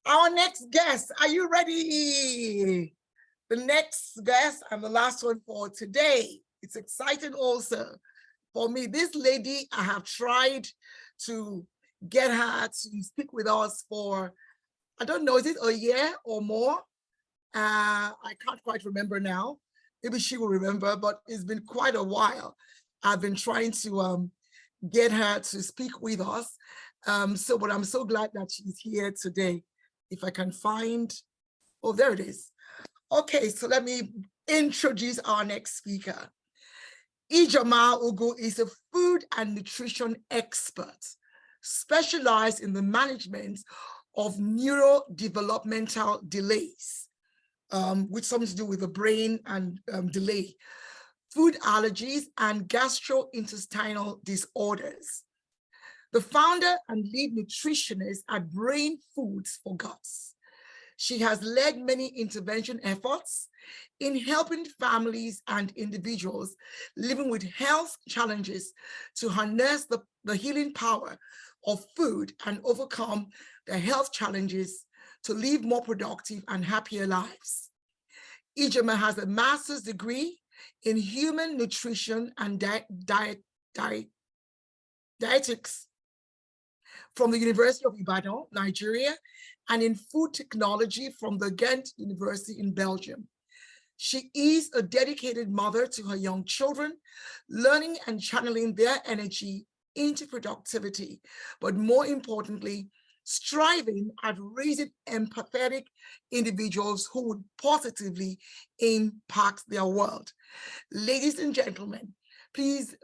Our next guest, are you ready? The next guest and the last one for today. It's exciting also for me. This lady, I have tried to get her to speak with us for, I don't know, is it a year or more? I can't quite remember now. Maybe she will remember, but it's been quite a while. I've been trying to get her to speak with us. But I'm so glad that she's here today. If I can find, oh, there it is. Okay, so let me introduce our next speaker. Ijeoma Ugwu is a food and nutrition expert, specialized in the management of neurodevelopmental delays, which something to do with the brain and delay, food allergies, and gastrointestinal disorders. The founder and lead nutritionist at Brain Foods for Guts. She has led many intervention efforts in helping families and individuals living with health challenges to harness the healing power of food and overcome their health challenges to live more productive and happier lives. Ijeoma has a master's degree in human nutrition and dietetics from the University of Ibadan, Nigeria, and in food technology from the Ghent University in Belgium. She is a dedicated mother to her young children, learning and channeling their energy into productivity, but more importantly, striving at raising empathetic individuals who would positively impact their world. Ladies and gentlemen, please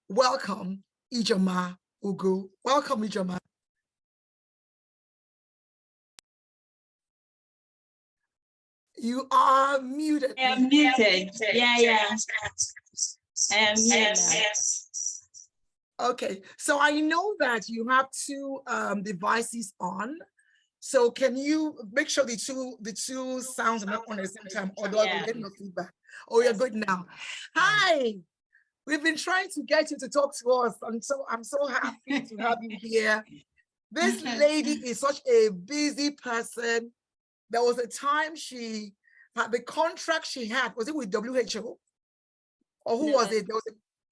welcome Ijeoma Ugwu. Welcome, Ijeoma. You are muted. I am muted. Yeah. I am here now. Okay, so I know that you have two devices on. So can you make sure the two sounds are not on at the same time, although I will get no feedback. Oh, you're good now. Hi. We've been trying to get you to talk to us, and so I'm so happy to have you here. This lady is such a busy person. There was a time she had the contract she had, was it with WHO? Or who was it?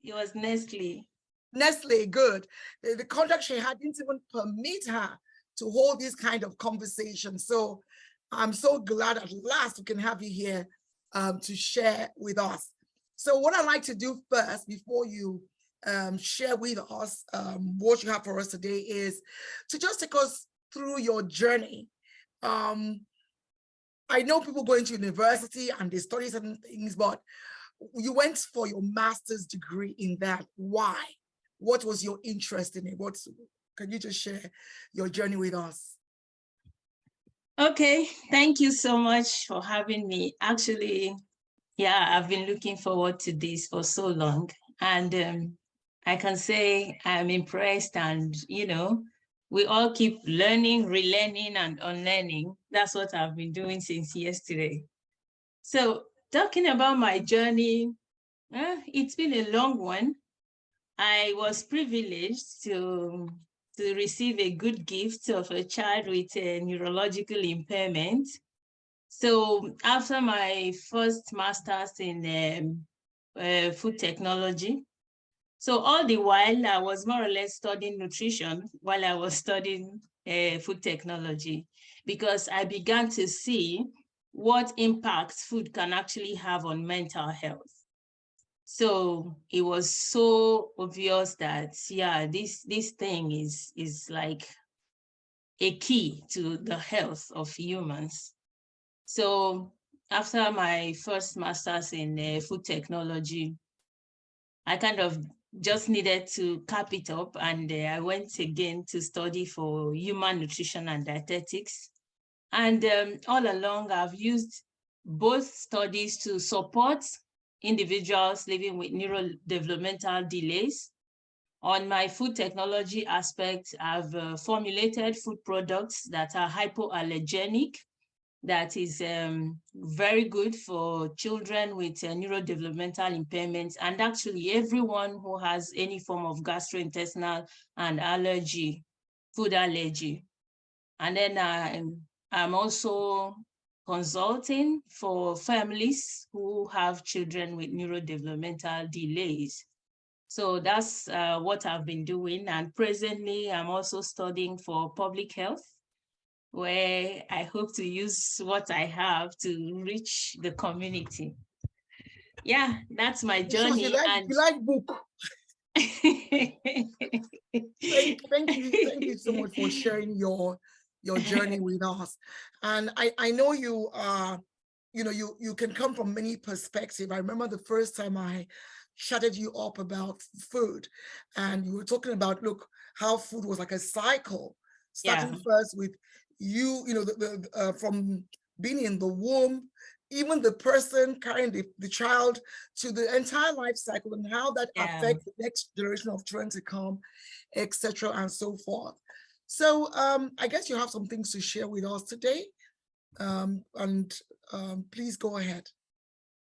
It was Nestle. Nestle, good. The contract she had didn't even permit her to hold this kind of conversation. So I'm so glad at last we can have you here to share with us. So what I'd like to do first, before you share with us what you have for us today, is to just take us through your journey. I know people go into university and they study certain things, but you went for your master's degree in that. Why? What was your interest in it? Can you just share your journey with us? Okay, thank you so much for having me. Actually, yeah, I've been looking forward to this for so long. And I can say I'm impressed, and, we all keep learning, relearning, and unlearning. That's what I've been doing since yesterday. So talking about my journey, it's been a long one. I was privileged to receive a good gift of a child with a neurological impairment. So after my first master's in food technology, so all the while I was more or less studying nutrition while I was studying food technology, because I began to see what impacts food can actually have on mental health. So it was so obvious that, yeah, this thing is like a key to the health of humans. So after my first master's in food technology, I kind of just needed to cap it up, and I went again to study for human nutrition and dietetics. And all along, I've used both studies to support individuals living with neurodevelopmental delays. On my food technology aspect, I've formulated food products that are hypoallergenic, that is very good for children with neurodevelopmental impairments, and actually everyone who has any form of gastrointestinal and allergy, food allergy. And then I'm also consulting for families who have children with neurodevelopmental delays. So that's what I've been doing. And presently, I'm also studying for public health, where I hope to use what I have to reach the community. Yeah, that's my So journey. you like book. Thank you so much for sharing your journey with us. And I know you are, you can come from many perspectives. I remember the first time I chatted you up about food, and you were talking about, look, how food was like a cycle, starting first with you, from being in the womb, even the person carrying the child, to the entire life cycle, and how that affects the next generation of children to come, etc., and so forth. So I guess you have some things to share with us today, and please go ahead.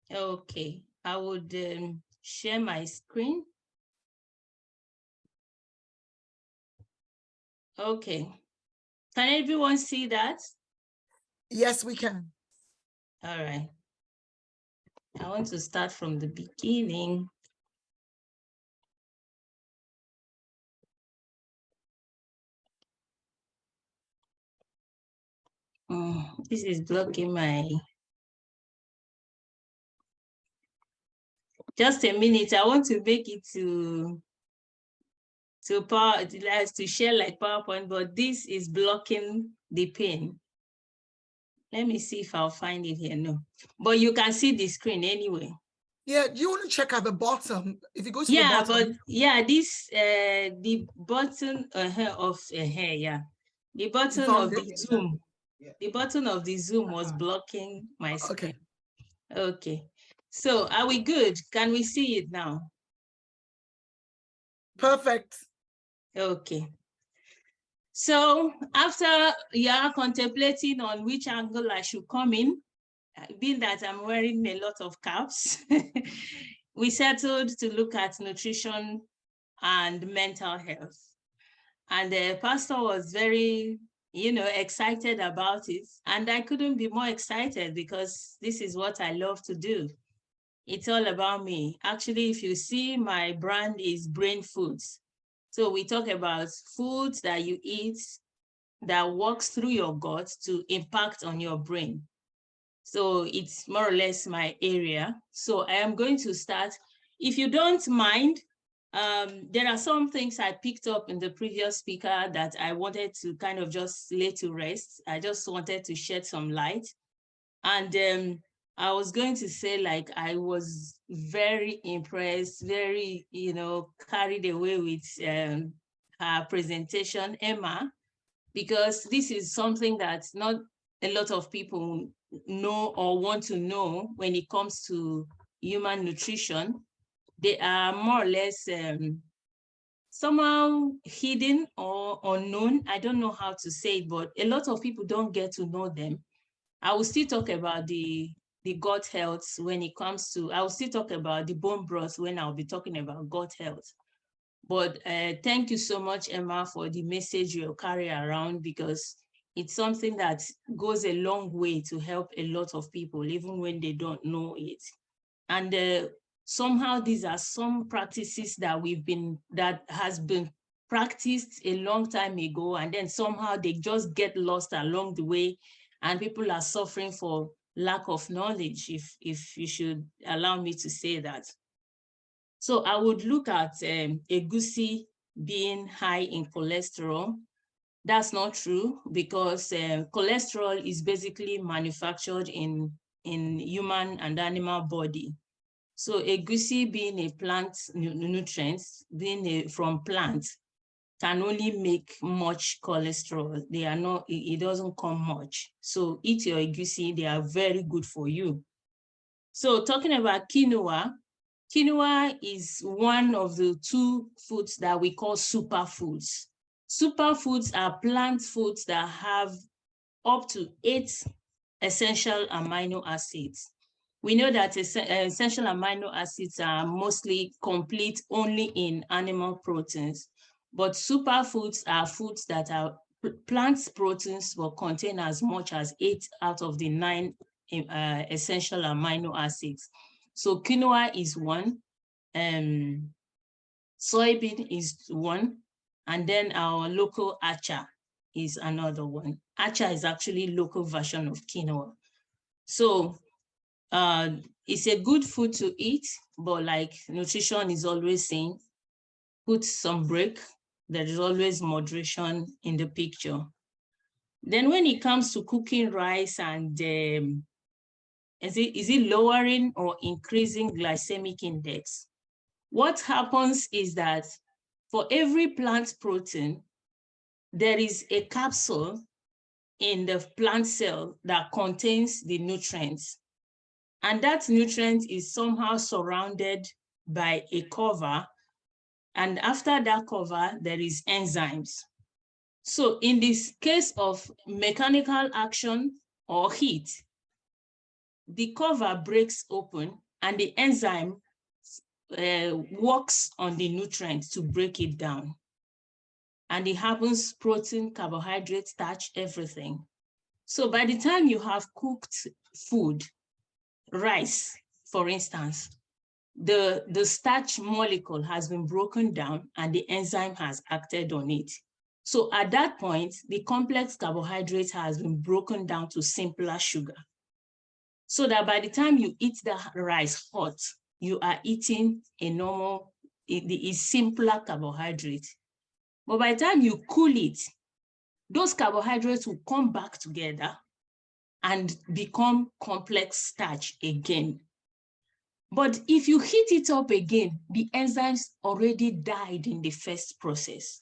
Okay, I would share my screen. Okay, can everyone see that? Yes, we can. All right. I want to start from the beginning. This is blocking my... Just a minute, I want to make it to share like PowerPoint, but this is blocking the pin. Let me see if I'll find it here. No, but you can see the screen anyway. Yeah, do you want to check at the bottom? If you go to the bottom. But yeah, this the button of yeah, the button of the Zoom. The button of the Zoom was blocking my screen. Okay. So are we good? Can we see it now? Perfect. Okay. So after you are contemplating on which angle I should come in, being that I'm wearing a lot of caps, we settled to look at nutrition and mental health. And the pastor was very, excited about it. And I couldn't be more excited because this is what I love to do. It's all about me. Actually, if you see, my brand is Brain Foods. So we talk about foods that you eat that works through your gut to impact on your brain. So it's more or less my area. So I am going to start. If you don't mind, there are some things I picked up in the previous speaker that I wanted to kind of just lay to rest. I just wanted to shed some light. And I was going to say, like, I was very impressed, very, carried away with her presentation, Emma, because this is something that not a lot of people know or want to know when it comes to human nutrition. They are more or less somehow hidden or unknown. I don't know how to say it, but a lot of people don't get to know them. I will still talk about the gut health when it comes to, I will still talk about the bone broth when I'll be talking about gut health. But thank you so much, Emma, for the message you carry around, because it's something that goes a long way to help a lot of people, even when they don't know it. And somehow these are some practices that has been practiced a long time ago, and then somehow they just get lost along the way, and people are suffering for lack of knowledge, if you should allow me to say that. So I would look at egusi being high in cholesterol. That's not true, because cholesterol is basically manufactured in human and animal body. So egusi being a plant nutrient, being from plants, can only make much cholesterol. They are not, it doesn't come much. So eat your egusi, they are very good for you. So talking about quinoa, quinoa is one of the two foods that we call superfoods. Superfoods are plant foods that have up to 8 essential amino acids. We know that essential amino acids are mostly complete only in animal proteins, but superfoods are foods that are plant proteins will contain as much as 8 out of the 9 essential amino acids. So quinoa is one, soybean is one, and then our local acha is another one. Acha is actually local version of quinoa. So it's a good food to eat, but like nutrition is always saying, put some break. There is always moderation in the picture. Then when it comes to cooking rice and is it lowering or increasing glycemic index? What happens is that for every plant protein, there is a capsule in the plant cell that contains the nutrients. And that nutrient is somehow surrounded by a cover. And after that cover, there is enzymes. So in this case of mechanical action or heat, the cover breaks open and the enzyme works on the nutrients to break it down. And it happens protein, carbohydrate, starch, everything. So by the time you have cooked food, rice, for instance, the starch molecule has been broken down and the enzyme has acted on it. So at that point, the complex carbohydrate has been broken down to simpler sugar. So that by the time you eat the rice hot, you are eating a normal, a simpler carbohydrate. But by the time you cool it, those carbohydrates will come back together and become complex starch again. But if you heat it up again, the enzymes already died in the first process.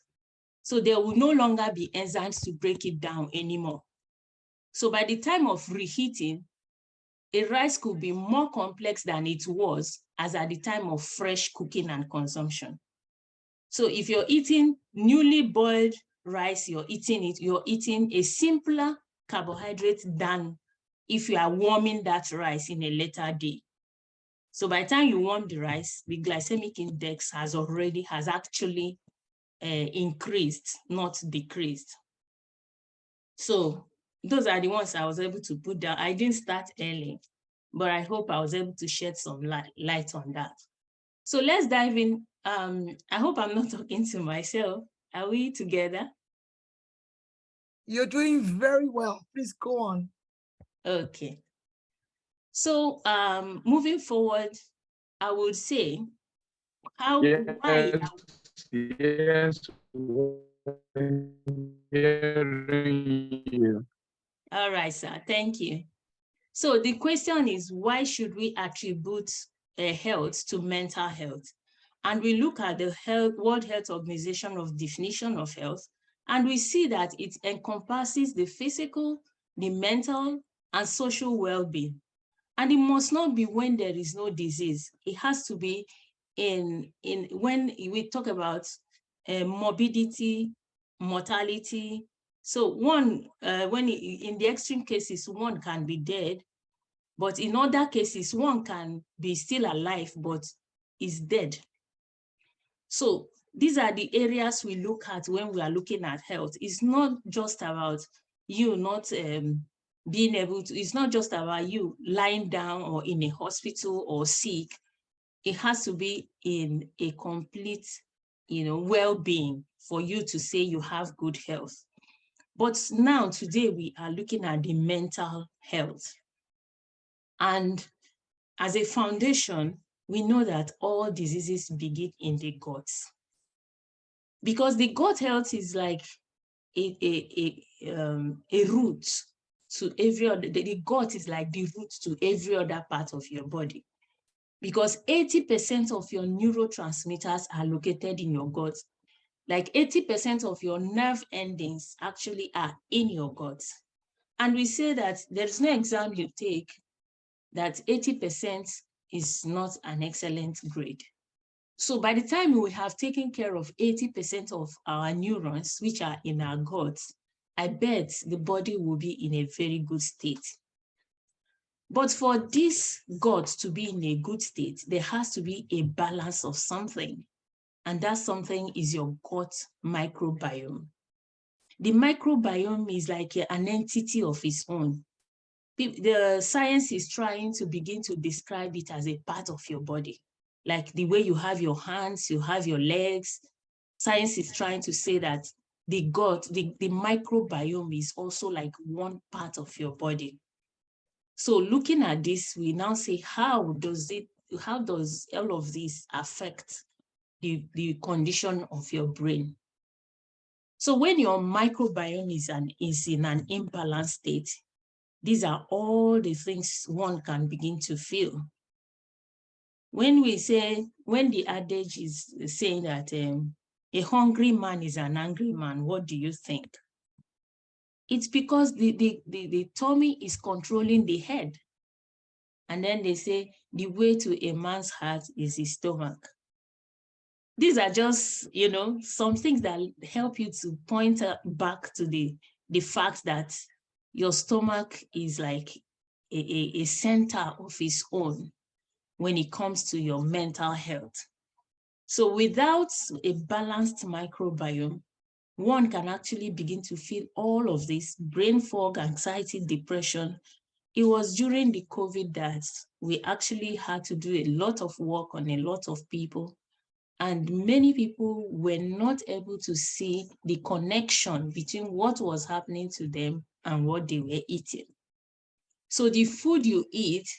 So there will no longer be enzymes to break it down anymore. So by the time of reheating, a rice could be more complex than it was as at the time of fresh cooking and consumption. So if you're eating newly boiled rice, you're eating a simpler carbohydrate than if you are warming that rice in a later day. So by the time you warm the rice, the glycemic index has actually increased, not decreased. So those are the ones I was able to put down. I didn't start early, but I hope I was able to shed some light on that. So let's dive in. I hope I'm not talking to myself. Are we together? You're doing very well. Please go on. Okay. So moving forward, I would say why. Yes, hearing you. All right, sir. Thank you. So the question is, why should we attribute health to mental health? And we look at the World Health Organization's definition of health, and we see that it encompasses the physical, the mental, and social well-being. And it must not be when there is no disease. It has to be in when we talk about morbidity, mortality. So one, in the extreme cases, one can be dead, but in other cases, one can be still alive, but is dead. So these are the areas we look at when we are looking at health. It's not just about you not being able to, it's not just about you lying down or in a hospital or sick. It has to be in a complete, well-being for you to say you have good health. But now, today, we are looking at the mental health. And as a foundation, we know that all diseases begin in the guts. Because the gut health is like a root to every other, the gut is like the root to every other part of your body. Because 80% of your neurotransmitters are located in your gut. Like 80% of your nerve endings actually are in your gut. And we say that there's no exam you take that 80% is not an excellent grade. So by the time we have taken care of 80% of our neurons, which are in our guts, I bet the body will be in a very good state. But for this gut to be in a good state, there has to be a balance of something. And that something is your gut microbiome. The microbiome is like an entity of its own. The science is trying to begin to describe it as a part of your body. Like the way you have your hands, you have your legs. Science is trying to say that the gut, the microbiome is also like one part of your body. So looking at this, we now say, how does all of this affect the condition of your brain? So when your microbiome is in an imbalanced state, these are all the things one can begin to feel. When the adage is saying that a hungry man is an angry man, what do you think? It's because the tummy is controlling the head. And then they say the way to a man's heart is his stomach. These are just, some things that help you to point back to the fact that your stomach is like a center of its own when it comes to your mental health. So without a balanced microbiome, one can actually begin to feel all of this brain fog, anxiety, depression. It was during the COVID that we actually had to do a lot of work on a lot of people. And many people were not able to see the connection between what was happening to them and what they were eating. So the food you eat,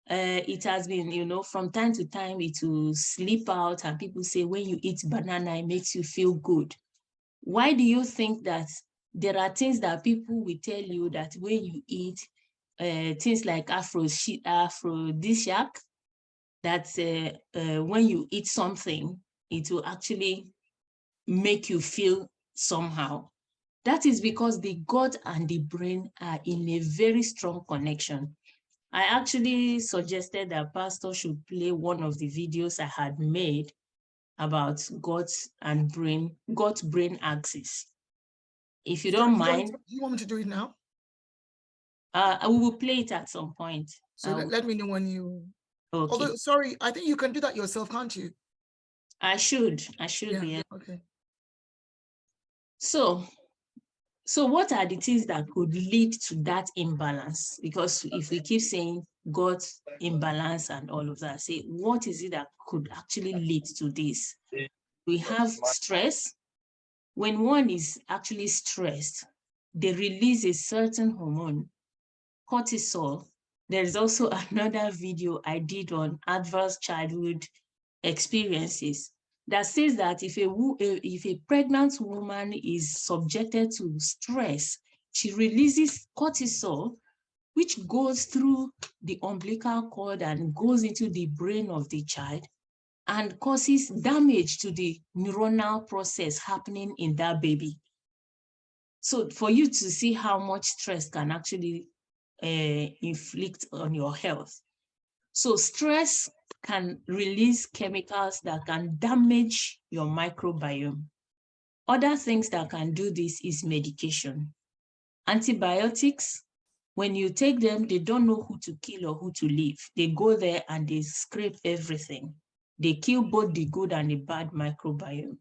it has been, from time to time, it will slip out and people say, when you eat banana, it makes you feel good. Why do you think that there are things that people will tell you that when you eat things like aphrodisiac, that when you eat something, it will actually make you feel somehow? That is because the gut and the brain are in a very strong connection. I actually suggested that Pastor should play one of the videos I had made about gut brain axis. If you don't mind. Do you want me to do it now? We will play it at some point. So let me know when you. Okay. Although, sorry, I think you can do that yourself, can't you? I should Yeah, be. okay. So what are the things that could lead to that imbalance? Because if we keep saying gut imbalance and all of that, say, what is it that could actually lead to this? We have stress. When one is actually stressed, they release a certain hormone, cortisol. There is also another video I did on adverse childhood experiences that says that if a pregnant woman is subjected to stress, she releases cortisol, which goes through the umbilical cord and goes into the brain of the child and causes damage to the neuronal process happening in that baby. So for you to see how much stress can actually inflict on your health. So stress can release chemicals that can damage your microbiome. Other things that can do this is medication. Antibiotics, when you take them, they don't know who to kill or who to leave. They go there and they scrape everything. They kill both the good and the bad microbiome.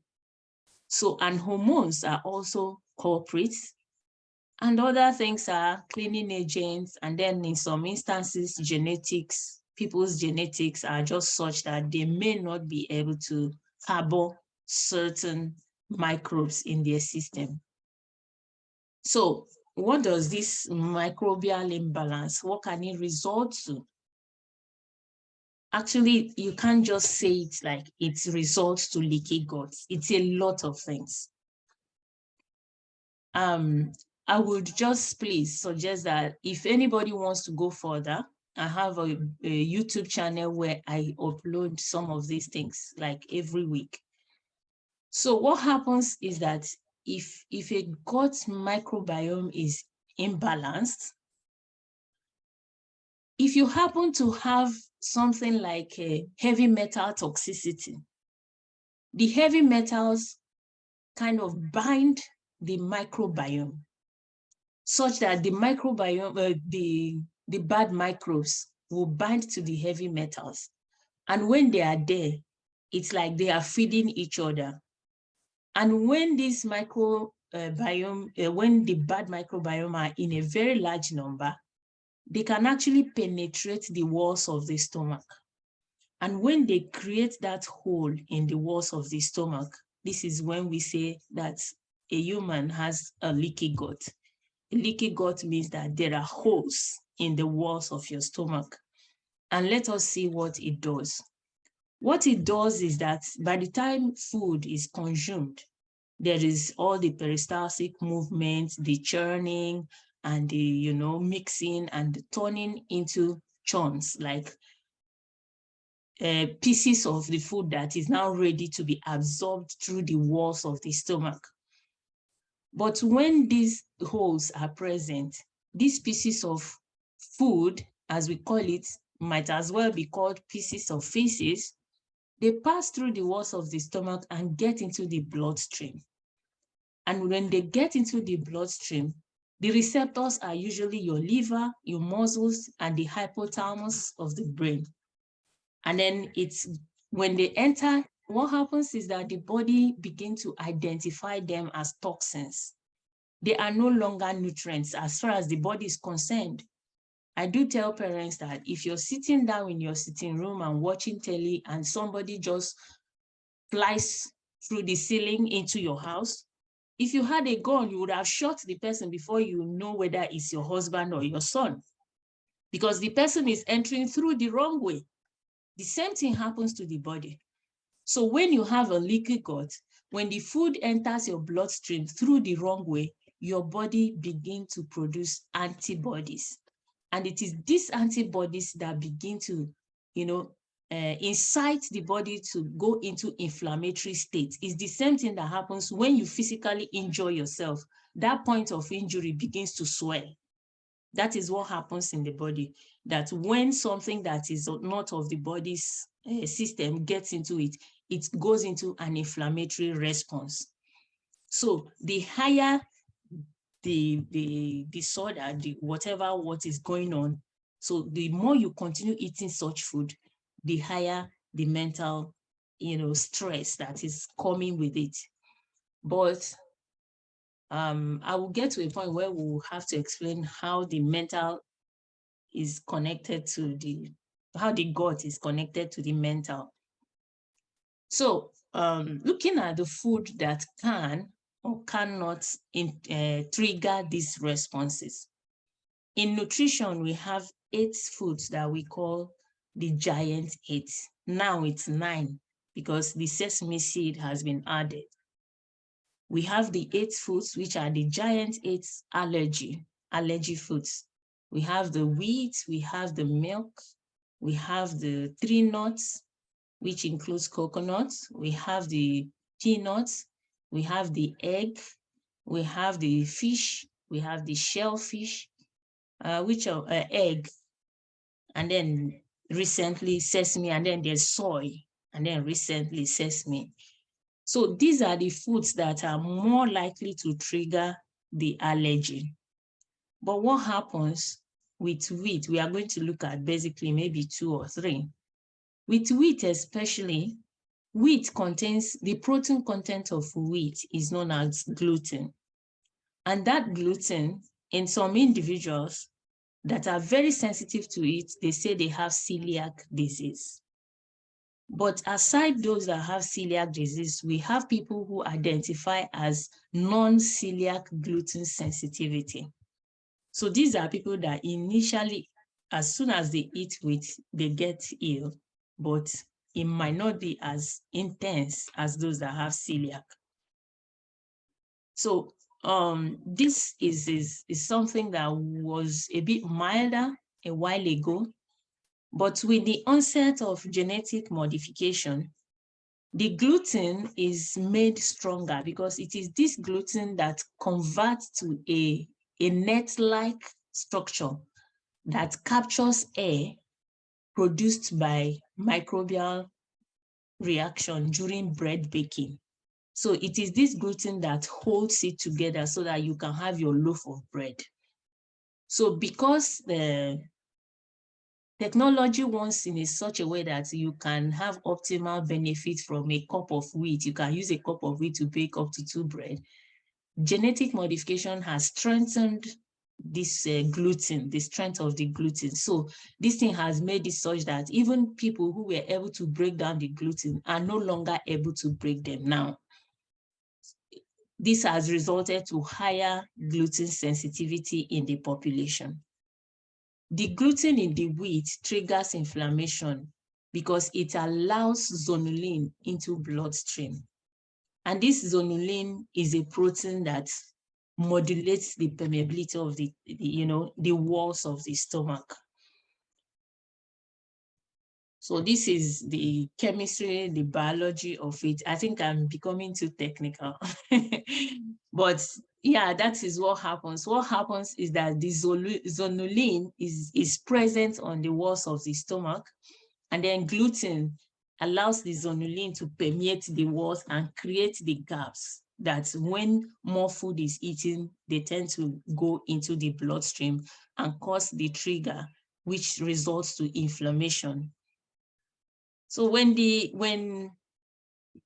So, and hormones are also culprits. And other things are cleaning agents. And then in some instances, genetics. People's genetics are just such that they may not be able to harbor certain microbes in their system. So what does this microbial imbalance, what can it result to? Actually, you can't just say it like it results to leaky gut. It's a lot of things. I would just please suggest that if anybody wants to go further, I have a YouTube channel where I upload some of these things like every week. So what happens is that if a gut microbiome is imbalanced, if you happen to have something like a heavy metal toxicity, the heavy metals kind of bind the microbiome such that the microbiome, the bad microbes will bind to the heavy metals. And when they are there, it's like they are feeding each other. And when these biome, when the bad microbiome are in a very large number, they can actually penetrate the walls of the stomach. And when they create that hole in the walls of the stomach, this is when we say that a human has a leaky gut. A leaky gut means that there are holes in the walls of your stomach. And let us see what it does. What it does is that by the time food is consumed, there is all the peristaltic movement, the churning, and the mixing and the turning into chunks, like pieces of the food that is now ready to be absorbed through the walls of the stomach. But when these holes are present, these pieces of food, as we call it, might as well be called pieces of feces. They pass through the walls of the stomach and get into the bloodstream. And when they get into the bloodstream, the receptors are usually your liver, your muscles, and the hypothalamus of the brain. And then when they enter, what happens is that the body begins to identify them as toxins. They are no longer nutrients as far as the body is concerned. I do tell parents that if you're sitting down in your sitting room and watching telly and somebody just flies through the ceiling into your house, if you had a gun, you would have shot the person before you know whether it's your husband or your son, because the person is entering through the wrong way. The same thing happens to the body. So when you have a leaky gut, when the food enters your bloodstream through the wrong way, your body begins to produce antibodies. And it is these antibodies that begin to, incite the body to go into inflammatory state. It's the same thing that happens when you physically injure yourself. That point of injury begins to swell. That is what happens in the body, that when something that is not of the body's system gets into it, it goes into an inflammatory response. So the higher the disorder, what is going on, so the more you continue eating such food, the higher the mental, stress that is coming with it. But I will get to a point where we will have to explain how the mental is connected to how the gut is connected to the mental. So looking at the food that can or cannot trigger these responses. In nutrition, we have 8 foods that we call the giant 8. Now it's 9 because the sesame seed has been added. We have the 8 foods, which are the giant 8 allergy foods. We have the wheat, we have the milk, we have the tree nuts, which includes coconuts, we have the peanuts, we have the egg, we have the fish, we have the shellfish, which are egg, and then recently sesame, and then there's soy, and then recently sesame. So these are the foods that are more likely to trigger the allergy. But what happens with wheat? We are going to look at basically maybe 2 or 3. With wheat especially, wheat contains, the protein content of wheat is known as gluten. And that gluten, in some individuals that are very sensitive to it, they say they have celiac disease. But aside those that have celiac disease, we have people who identify as non-celiac gluten sensitivity. So these are people that initially, as soon as they eat wheat, they get ill, but it might not be as intense as those that have celiac. So this is something that was a bit milder a while ago, but with the onset of genetic modification, the gluten is made stronger because it is this gluten that converts to a net-like structure that captures air produced by microbial reaction during bread baking. So it is this gluten that holds it together so that you can have your loaf of bread. So because the technology wants in such a way that you can have optimal benefit from a cup of wheat, you can use a cup of wheat to bake up to 2 bread. genetic modification has strengthened this gluten, the strength of the gluten. So this thing has made it such that even people who were able to break down the gluten are no longer able to break them now. This has resulted to higher gluten sensitivity in the population. The gluten in the wheat triggers inflammation because it allows zonulin into bloodstream. And this zonulin is a protein that modulates the permeability of the walls of the stomach. So this is the chemistry, the biology of it. I think I'm becoming too technical. But yeah, that is what happens. What happens is that the zonulin is present on the walls of the stomach, and then gluten allows the zonulin to permeate the walls and create the gaps that when more food is eaten, they tend to go into the bloodstream and cause the trigger, which results to inflammation. So when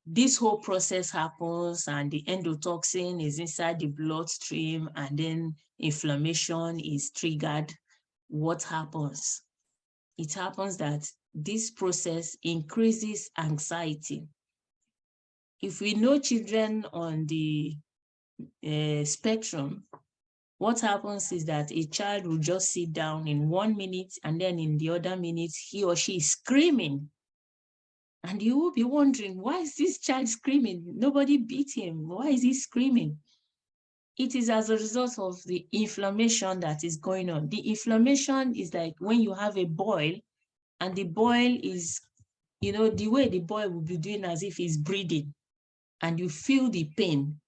this whole process happens and the endotoxin is inside the bloodstream and then inflammation is triggered, what happens? It happens that this process increases anxiety. If we know children on the spectrum, what happens is that a child will just sit down in 1 minute and then in the other minute, he or she is screaming. And you will be wondering, why is this child screaming? Nobody beat him. Why is he screaming? It is as a result of the inflammation that is going on. The inflammation is like when you have a boil and the boil is, the way the boil will be doing as if he's breathing and you feel the pain.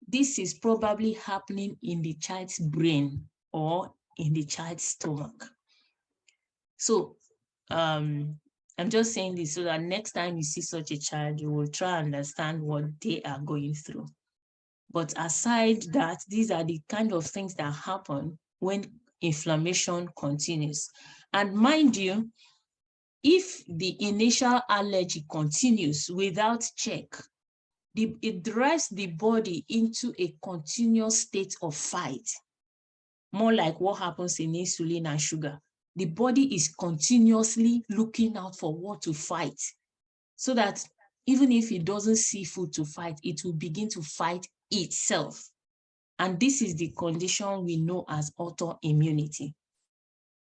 This is probably happening in the child's brain or in the child's stomach. So, I'm just saying this so that next time you see such a child, you will try and understand what they are going through. But aside that, these are the kind of things that happen when inflammation continues. And mind you, if the initial allergy continues without check, it drives the body into a continuous state of fight, more like what happens in insulin and sugar. The body is continuously looking out for what to fight, so that even if it doesn't see food to fight, it will begin to fight itself. And this is the condition we know as autoimmunity.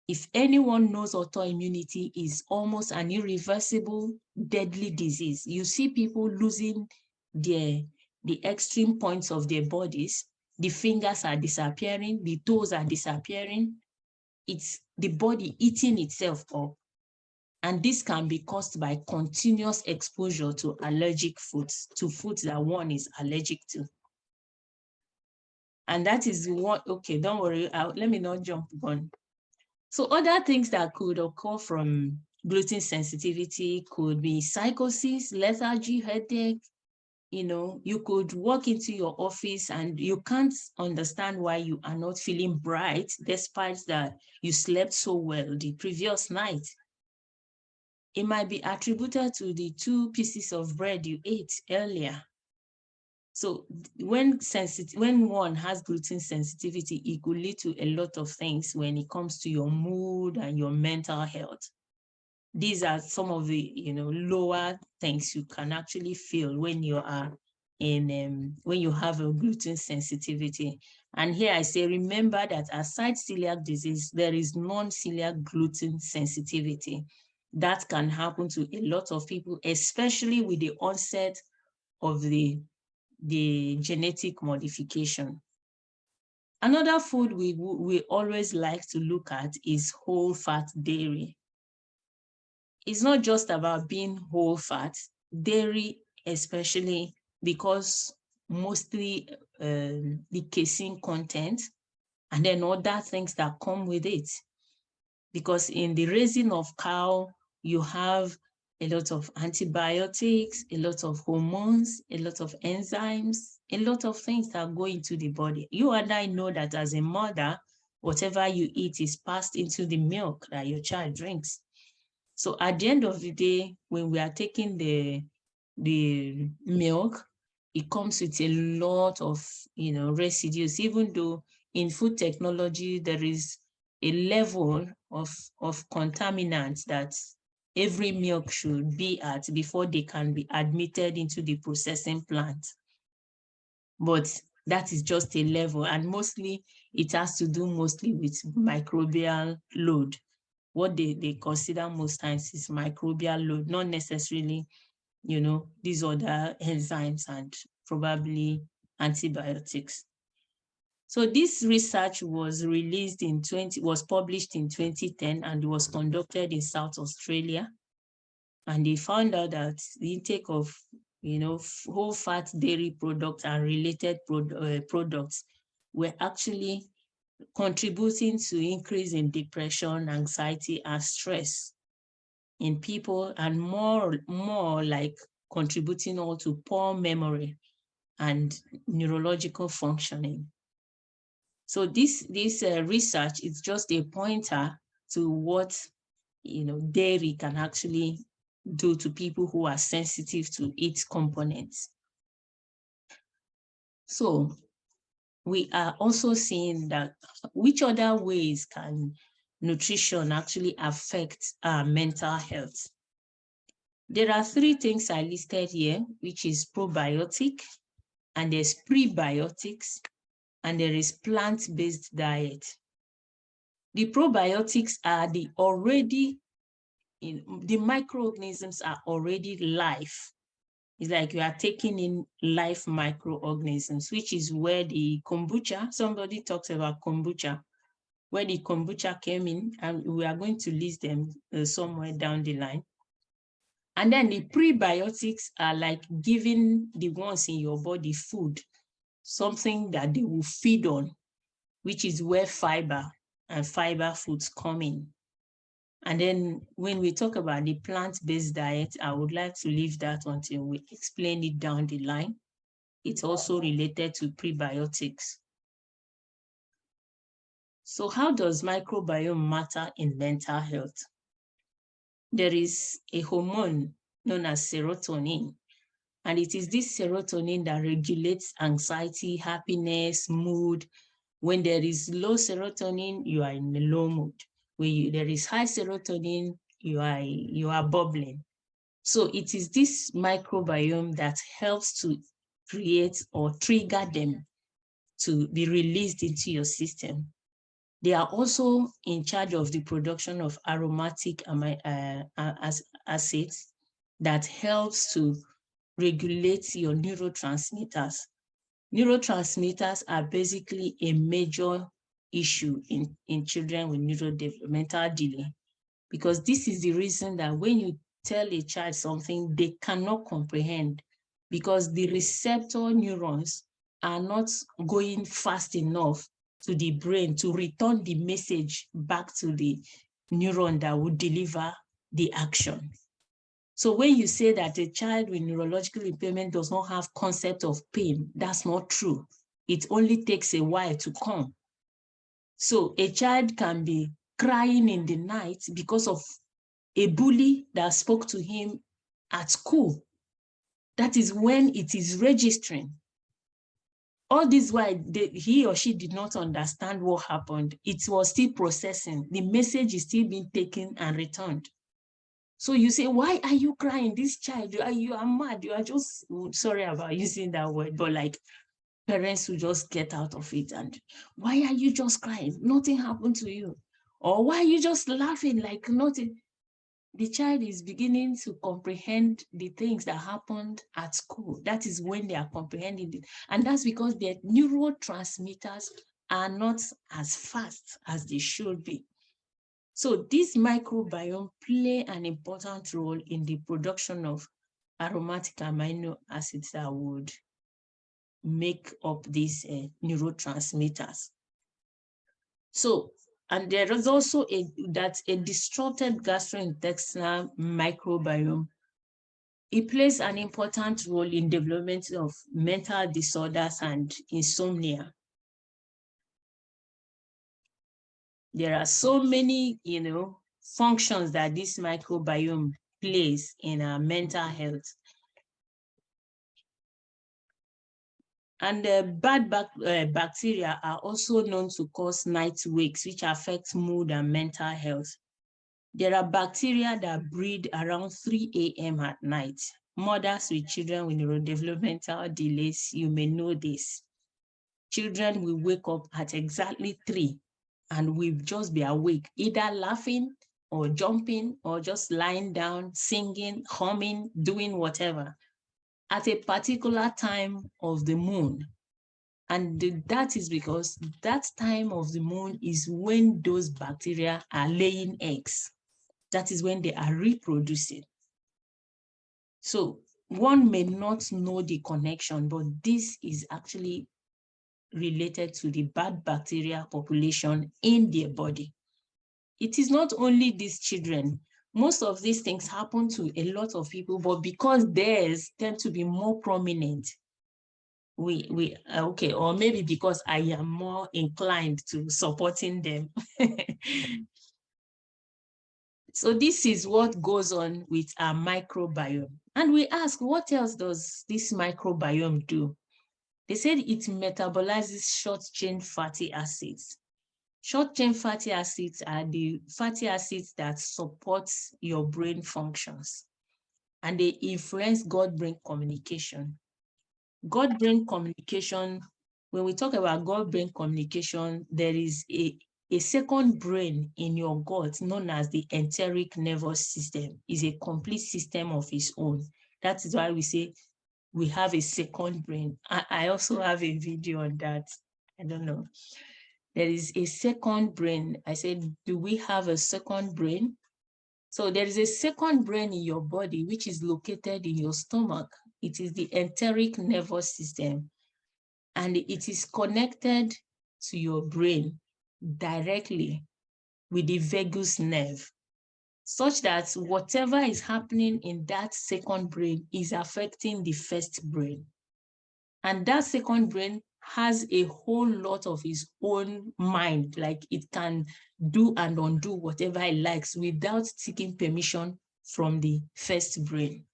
If anyone knows autoimmunity is almost an irreversible, deadly disease. You see people losing the extreme points of their bodies. The fingers are disappearing, the toes are disappearing. It's the body eating itself up. And this can be caused by continuous exposure to allergic foods, to foods that one is allergic to. And that is what, okay, don't worry, let me not jump on. So other things that could occur from gluten sensitivity could be psychosis, lethargy, headache. You could walk into your office and you can't understand why you are not feeling bright, despite that you slept so well the previous night. It might be attributed to the 2 pieces of bread you ate earlier. So when one has gluten sensitivity, it could lead to a lot of things when it comes to your mood and your mental health. These are some of the lower things you can actually feel when you are when you have a gluten sensitivity. And here I say, remember that aside celiac disease, there is non-celiac gluten sensitivity. That can happen to a lot of people, especially with the onset of the genetic modification. Another food we always like to look at is whole fat dairy. It's not just about being whole fat, dairy especially, because mostly the casein content and then other things that come with it. Because in the raising of cow, you have a lot of antibiotics, a lot of hormones, a lot of enzymes, a lot of things that go into the body. You and I know that as a mother, whatever you eat is passed into the milk that your child drinks. So at the end of the day, when we are taking the milk, it comes with a lot of, residues, even though in food technology, there is a level of contaminants that every milk should be at before they can be admitted into the processing plant. But that is just a level, and mostly it has to do mostly with microbial load. What they consider most times is microbial load, not necessarily, these other enzymes and probably antibiotics. So this research was published in 2010 and was conducted in South Australia. And they found out that the intake of, whole fat dairy products and related products were actually contributing to increase in depression, anxiety, and stress in people, and more like contributing all to poor memory and neurological functioning. So this research is just a pointer to what dairy can actually do to people who are sensitive to its components. So we are also seeing that which other ways can nutrition actually affect our mental health. There are 3 things I listed here, which is probiotic, and there's prebiotics, and there is plant-based diet. The probiotics are the microorganisms are already live. It's like you are taking in live microorganisms, which is where the kombucha, somebody talks about kombucha, where the kombucha came in, and we are going to list them somewhere down the line. And then the prebiotics are like giving the ones in your body food, something that they will feed on, which is where fiber and fiber foods come in. And then when we talk about the plant-based diet, I would like to leave that until we explain it down the line. It's also related to prebiotics. So how does microbiome matter in mental health? There is a hormone known as serotonin, and it is this serotonin that regulates anxiety, happiness, mood. When there is low serotonin, you are in a low mood. When there is high serotonin, you are bubbling. So it is this microbiome that helps to create or trigger them to be released into your system. They are also in charge of the production of aromatic acids that helps to regulate your neurotransmitters. Neurotransmitters are basically a major issue in children with neurodevelopmental delay, because this is the reason that when you tell a child something, they cannot comprehend, because the receptor neurons are not going fast enough to the brain to return the message back to the neuron that would deliver the action. So when you say that a child with neurological impairment does not have concept of pain, that's not true. It only takes a while to come. So a child can be crying in the night because of a bully that spoke to him at school. That is when it is registering. All this while he or she did not understand what happened. It was still processing. The message is still being taken and returned. So you say, why are you crying? This child, you are mad. You are just, sorry about using that word, but like parents who just get out of it. And why are you just crying? Nothing happened to you. Or why are you just laughing like nothing? The child is beginning to comprehend the things that happened at school. That is when they are comprehending it. And that's because their neurotransmitters are not as fast as they should be. So this microbiome play an important role in the production of aromatic amino acids that would make up these neurotransmitters. So, and there is also a disrupted gastrointestinal microbiome. It plays an important role in development of mental disorders and insomnia. There are so many, functions that this microbiome plays in our mental health. And bad bacteria are also known to cause night wakes, which affect mood and mental health. There are bacteria that breed around 3 a.m. at night. Mothers with children with neurodevelopmental delays, you may know this. Children will wake up at exactly 3 and will just be awake, either laughing or jumping or just lying down, singing, humming, doing whatever at a particular time of the moon. And that is because that time of the moon is when those bacteria are laying eggs. That is when they are reproducing. So one may not know the connection, but this is actually related to the bad bacteria population in their body. It is not only these children. Most of these things happen to a lot of people, but because theirs tend to be more prominent, okay, or maybe because I am more inclined to supporting them. So this is what goes on with our microbiome. And we ask, what else does this microbiome do? They said it metabolizes short-chain fatty acids. Short-chain fatty acids are the fatty acids that support your brain functions, and they influence gut-brain communication. Gut-brain communication, when we talk about gut-brain communication, there is a second brain in your gut known as the enteric nervous system. Is a complete system of its own. That is why we say we have a second brain. I also have a video on that. I don't know. There is a second brain. I said, do we have a second brain? So there is a second brain in your body, which is located in your stomach. It is the enteric nervous system, and it is connected to your brain directly with the vagus nerve, such that whatever is happening in that second brain is affecting the first brain. And that second brain has a whole lot of its own mind, like it can do and undo whatever it likes without seeking permission from the first brain.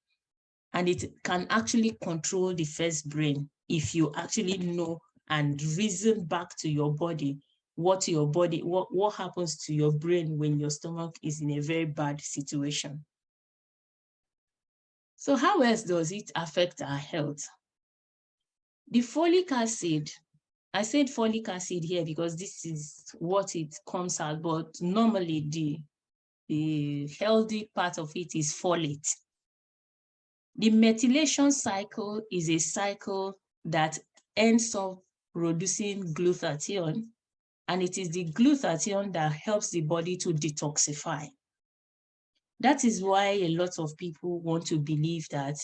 And it can actually control the first brain if you actually know and reason back to your body what happens to your brain when your stomach is in a very bad situation. So how else does it affect our health? The folic acid, I said folic acid here because this is what it comes out, but normally the healthy part of it is folate. The methylation cycle is a cycle that ends up producing glutathione, and it is the glutathione that helps the body to detoxify. That is why a lot of people want to believe that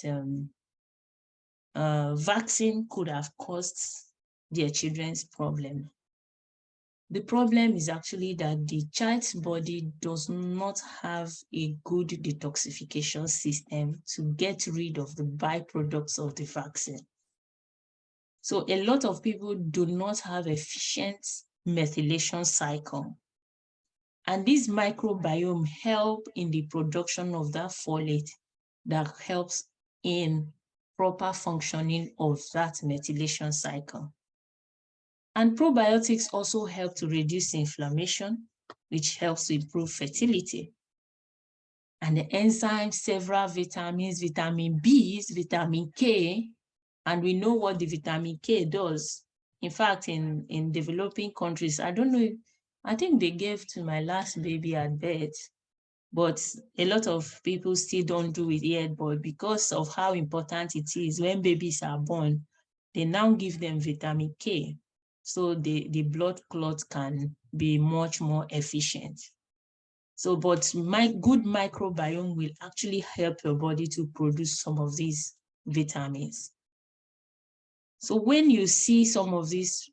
vaccine could have caused their children's problem. The problem is actually that the child's body does not have a good detoxification system to get rid of the byproducts of the vaccine. So a lot of people do not have efficient methylation cycle. And this microbiome help in the production of that folate that helps in proper functioning of that methylation cycle. And probiotics also help to reduce inflammation, which helps to improve fertility. And the enzymes, several vitamins, vitamin B, vitamin K, and we know what the vitamin K does. In fact, in developing countries, I don't know, I think they gave to my last baby at birth, but a lot of people still don't do it yet. But because of how important it is when babies are born, they now give them vitamin K. So the blood clot can be much more efficient. So, but my good microbiome will actually help your body to produce some of these vitamins. So when you see some of these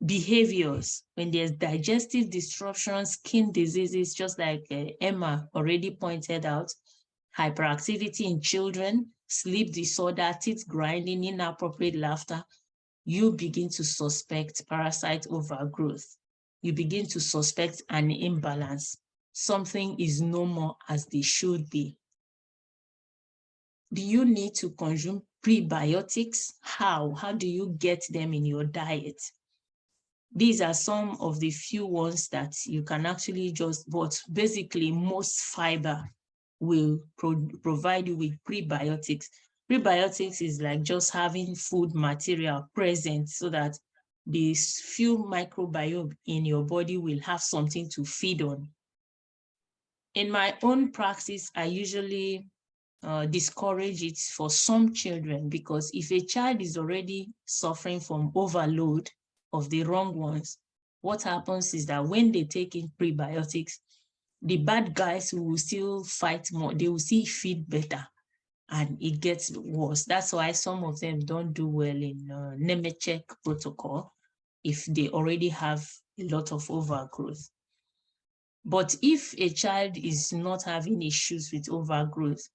behaviors, when there's digestive disruption, skin diseases, just like Emma already pointed out, hyperactivity in children, sleep disorder, teeth grinding, inappropriate laughter, you begin to suspect parasite overgrowth. You begin to suspect an imbalance. Something is no more as they should be. Do you need to consume prebiotics. How do you get them in your diet? These are some of the few ones that you can actually but basically most fiber will provide you with prebiotics. Prebiotics is like just having food material present so that these few microbiome in your body will have something to feed on. In my own practice, I usually discourage it for some children, because if a child is already suffering from overload of the wrong ones, what happens is that when they take in prebiotics, the bad guys who will still fight more, they will still feed better, and it gets worse. That's why some of them don't do well in Nemetschek protocol if they already have a lot of overgrowth. But if a child is not having issues with overgrowth,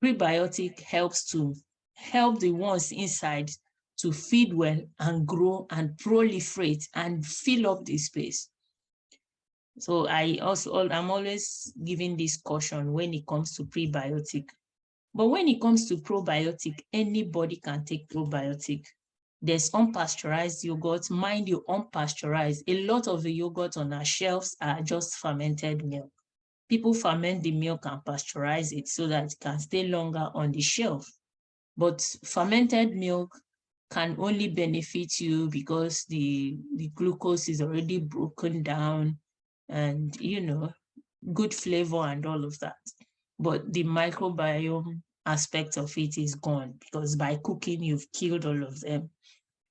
prebiotic helps to help the ones inside to feed well and grow and proliferate and fill up the space. So I'm always giving this caution when it comes to prebiotic. But when it comes to probiotic, anybody can take probiotic. There's unpasteurized yogurt. Mind you, unpasteurized. A lot of the yogurt on our shelves are just fermented milk. People ferment the milk and pasteurize it so that it can stay longer on the shelf. But fermented milk can only benefit you because the glucose is already broken down and, you know, good flavor and all of that. But the microbiome aspect of it is gone because by cooking, you've killed all of them.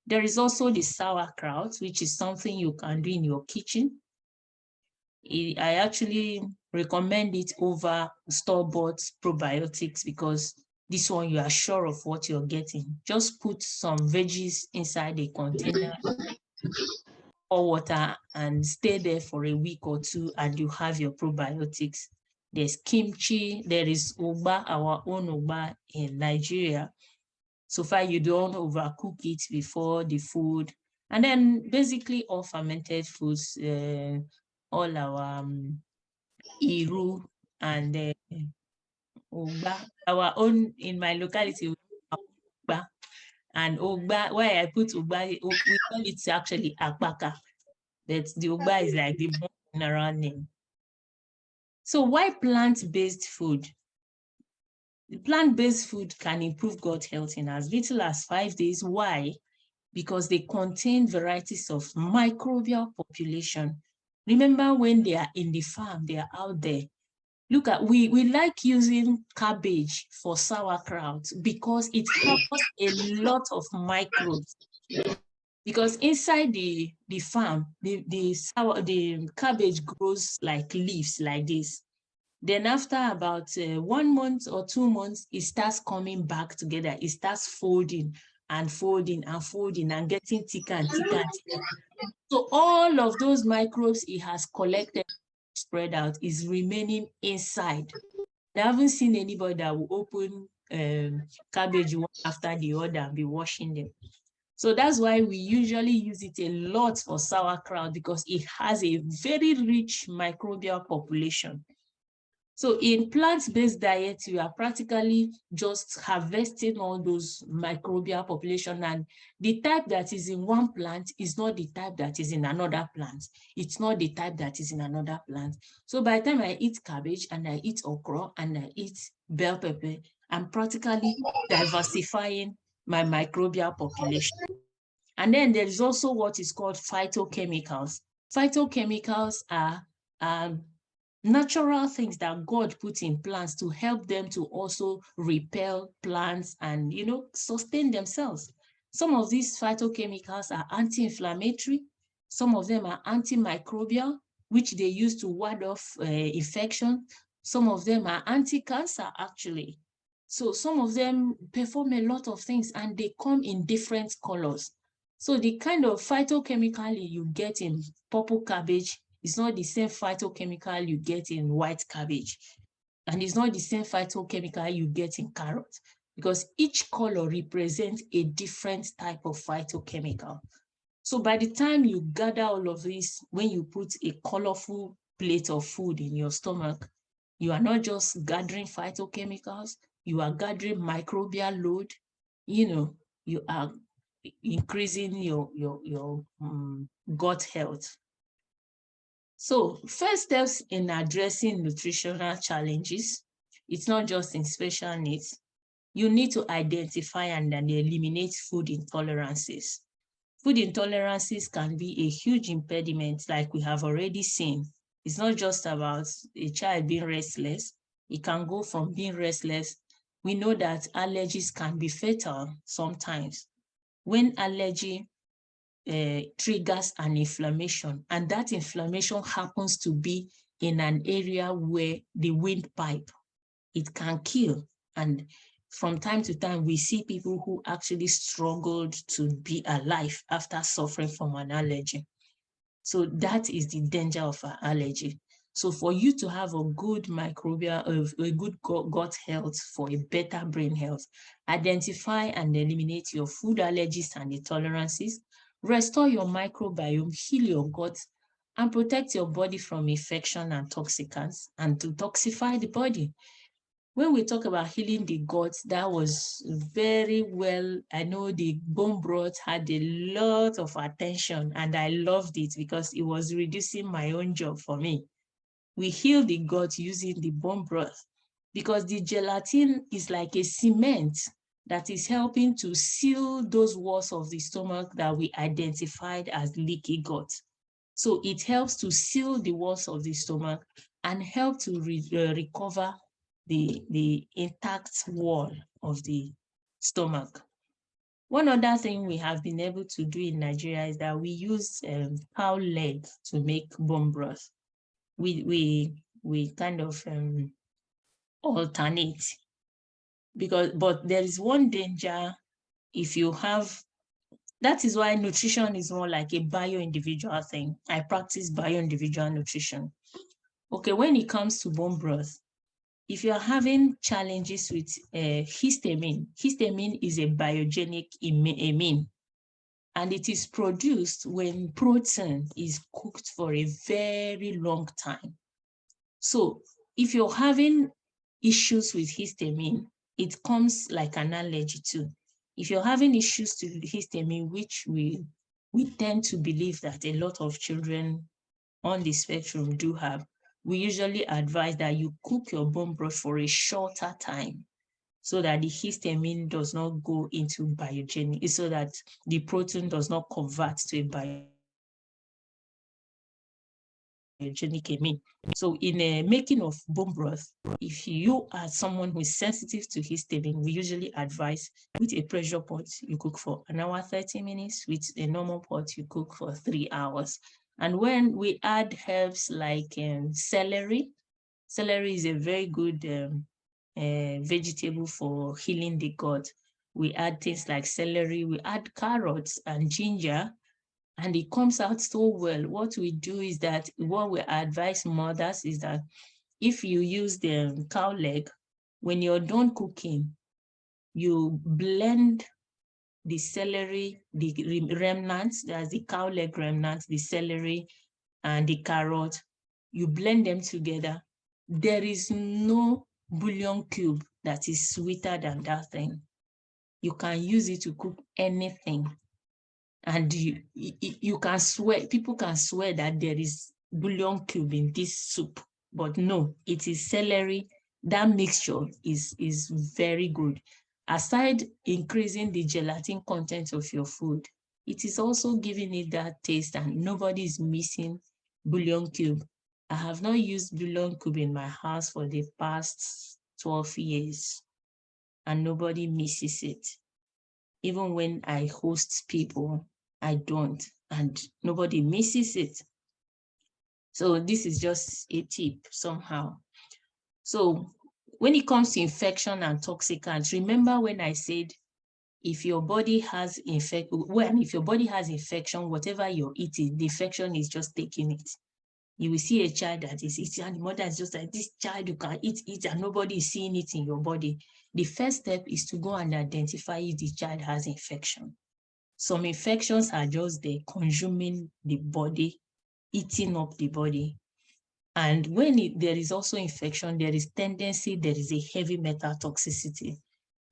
There is also the sauerkraut, which is something you can do in your kitchen. I actually recommend it over store-bought probiotics because this one you are sure of what you're getting. Just put some veggies inside a container or water and stay there for a week or two and you have your probiotics. There's kimchi, there is ugba, our own ugba in Nigeria. So far you don't overcook it before the food. And then basically all fermented foods, all our iru and ugba, our own in my locality, ugba. And ugba, why I put ugba, we call it actually akbaka, but the ugba is like the more general name. So why plant-based food? Plant-based food can improve gut health in as little as 5 days. Why? Because they contain varieties of microbial population. Remember when they are in the farm, they are out there. Look at, we like using cabbage for sauerkraut because it covers a lot of microbes. Because inside the farm, the cabbage grows like leaves like this. Then after about 1 month or 2 months, it starts coming back together. It starts folding and folding and folding and getting thicker and thicker and thicker. So all of those microbes it has collected, spread out, is remaining inside. I haven't seen anybody that will open cabbage one after the other and be washing them. So that's why we usually use it a lot for sauerkraut because it has a very rich microbial population. So in plant-based diet, you are practically just harvesting all those microbial population, and the type that is in one plant is not the type that is in another plant. It's not the type that is in another plant. So by the time I eat cabbage and I eat okra and I eat bell pepper, I'm practically diversifying my microbial population. And then there is also what is called phytochemicals. Phytochemicals are natural things that God put in plants to help them to also repel plants and, you know, sustain themselves. Some of these phytochemicals are anti-inflammatory. Some of them are antimicrobial, which they use to ward off infection. Some of them are anti-cancer, actually. So some of them perform a lot of things and they come in different colors. So the kind of phytochemical you get in purple cabbage is not the same phytochemical you get in white cabbage. And it's not the same phytochemical you get in carrot, because each color represents a different type of phytochemical. So by the time you gather all of this, when you put a colorful plate of food in your stomach, you are not just gathering phytochemicals, you are gathering microbial load, you are increasing your gut health. So first steps in addressing nutritional challenges, it's not just in special needs. You need to identify and then eliminate food intolerances. Food intolerances can be a huge impediment, like we have already seen. It's not just about a child being restless. It can go from being restless. We know that allergies can be fatal sometimes. When allergy triggers an inflammation, and that inflammation happens to be in an area where the windpipe, it can kill. And from time to time, we see people who actually struggled to be alive after suffering from an allergy. So that is the danger of an allergy. So for you to have a good microbial, a good gut health, for a better brain health, identify and eliminate your food allergies and intolerances, restore your microbiome, heal your gut, and protect your body from infection and toxicants, and detoxify the body. When we talk about healing the gut, that was very well. I know the bone broth had a lot of attention, and I loved it because it was reducing my own job for me. We heal the gut using the bone broth because the gelatin is like a cement that is helping to seal those walls of the stomach that we identified as leaky gut. So it helps to seal the walls of the stomach and help to recover the intact wall of the stomach. One other thing we have been able to do in Nigeria is that we use cow leg to make bone broth. We kind of alternate, but there is one danger if you have. That is why nutrition is more like a bio-individual thing. I practice bio-individual nutrition. Okay, when it comes to bone broth, if you're having challenges with histamine is a biogenic amine, and it is produced when protein is cooked for a very long time. So if you're having issues with histamine, it comes like an allergy too. If you're having issues to histamine, which we tend to believe that a lot of children on the spectrum do have, we usually advise that you cook your bone broth for a shorter time so that the histamine does not go into biogenic, so that the protein does not convert to a biogenic amine. So in a making of bone broth, if you are someone who is sensitive to histamine, we usually advise with a pressure pot, you cook for an hour, 30 minutes. With a normal pot, you cook for 3 hours. And when we add herbs like celery is a very good vegetable for healing the gut. We add things like celery, we add carrots and ginger, and it comes out so well. What we do is that, what we advise mothers is that if you use the cow leg, when you're done cooking, you blend the celery, the remnants, there's the cow leg remnants, the celery and the carrot, you blend them together. There is no bouillon cube that is sweeter than that thing. You can use it to cook anything. And you can swear, people can swear that there is bouillon cube in this soup, but no, it is celery. That mixture is very good. Aside increasing the gelatin content of your food, it is also giving it that taste, and nobody is missing bouillon cube. I have not used bouillon cube in my house for the past 12 years, and nobody misses it. Even when I host people, I don't, and nobody misses it. So this is just a tip somehow. So when it comes to infection and toxicants, remember when I said, if your body has infection, whatever you're eating, the infection is just taking it. You will see a child that is eating, and the mother is just like, this child, you can eat, and nobody is seeing it in your body. The first step is to go and identify if the child has infection. Some infections are just there consuming the body, eating up the body. And when there is also infection, there is a heavy metal toxicity.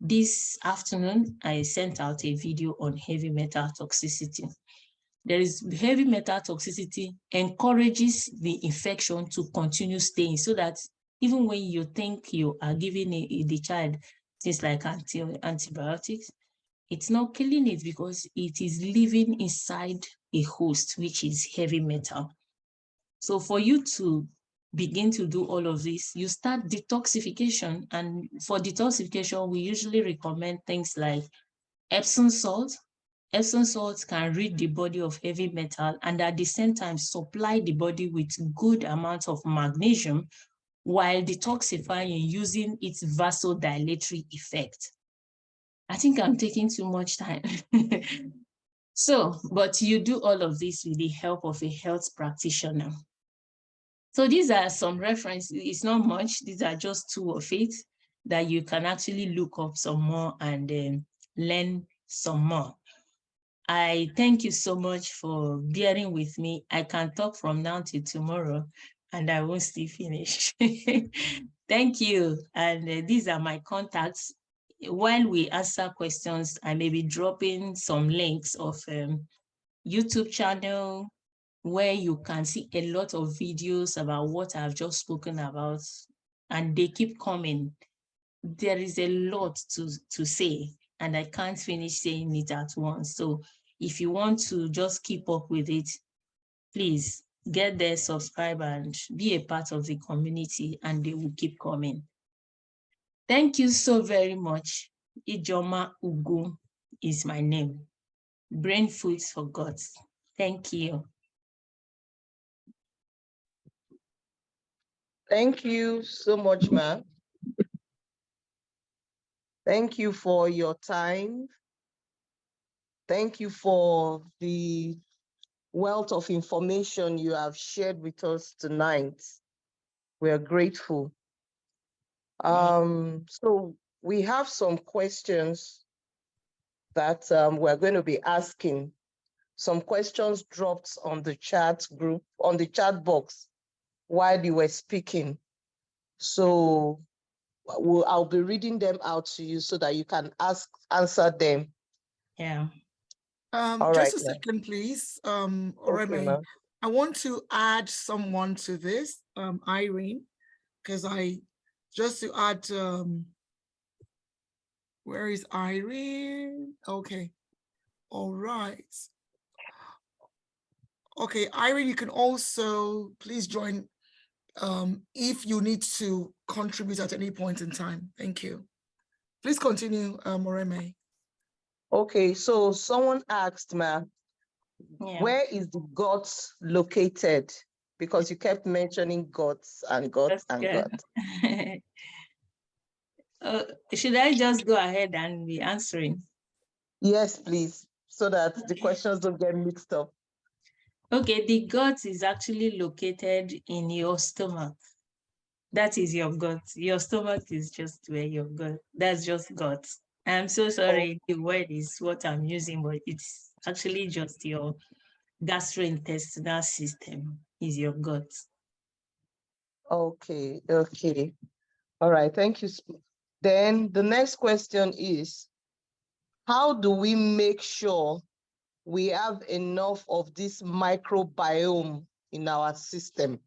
This afternoon, I sent out a video on heavy metal toxicity. There is heavy metal toxicity encourages the infection to continue staying, so that even when you think you are giving the child things like antibiotics, it's not killing it because it is living inside a host, which is heavy metal. So for you to begin to do all of this, you start detoxification. And for detoxification, we usually recommend things like Epsom salt. Epsom salts can rid the body of heavy metal and at the same time supply the body with good amounts of magnesium while detoxifying using its vasodilatory effect. I think I'm taking too much time. So, but you do all of this with the help of a health practitioner. So these are some references. It's not much. These are just two of it that you can actually look up some more and learn some more. I thank you so much for bearing with me. I can talk from now till tomorrow and I won't still finish. Thank you. And these are my contacts. While we answer questions, I may be dropping some links of YouTube channel where you can see a lot of videos about what I've just spoken about, and they keep coming. There is a lot to say, and I can't finish saying it at once. So if you want to just keep up with it, please get there, subscribe, and be a part of the community, and they will keep coming. Thank you so very much. Ijeoma Ugwu is my name. Brain Foods for God. Thank you. Thank you so much, ma'am. Thank you for your time. Thank you for the wealth of information you have shared with us tonight. We are grateful. So we have some questions that we're going to be asking. Some questions dropped on the chat group, on the chat box while you were speaking. So I'll be reading them out to you so that you can answer them. Yeah. Just a second, please. Oreme, Okay, I want to add someone to this, Irene, because just to add, where is Irene? Okay, all right. Okay, Irene, you can also please join if you need to contribute at any point in time. Thank you. Please continue, Oreme. Okay, so someone asked, ma'am, where is the guts located? Because you kept mentioning guts and guts and guts. Should I just go ahead and be answering? Yes, please, so that the questions don't get mixed up. Okay, the gut is actually located in your stomach. That is your gut. Your stomach is just where your gut, that's just gut. I'm so sorry, the word is what I'm using, but it's actually just your gastrointestinal system is your gut. Okay, okay. All right, thank you. Then the next question is, how do we make sure we have enough of this microbiome in our system?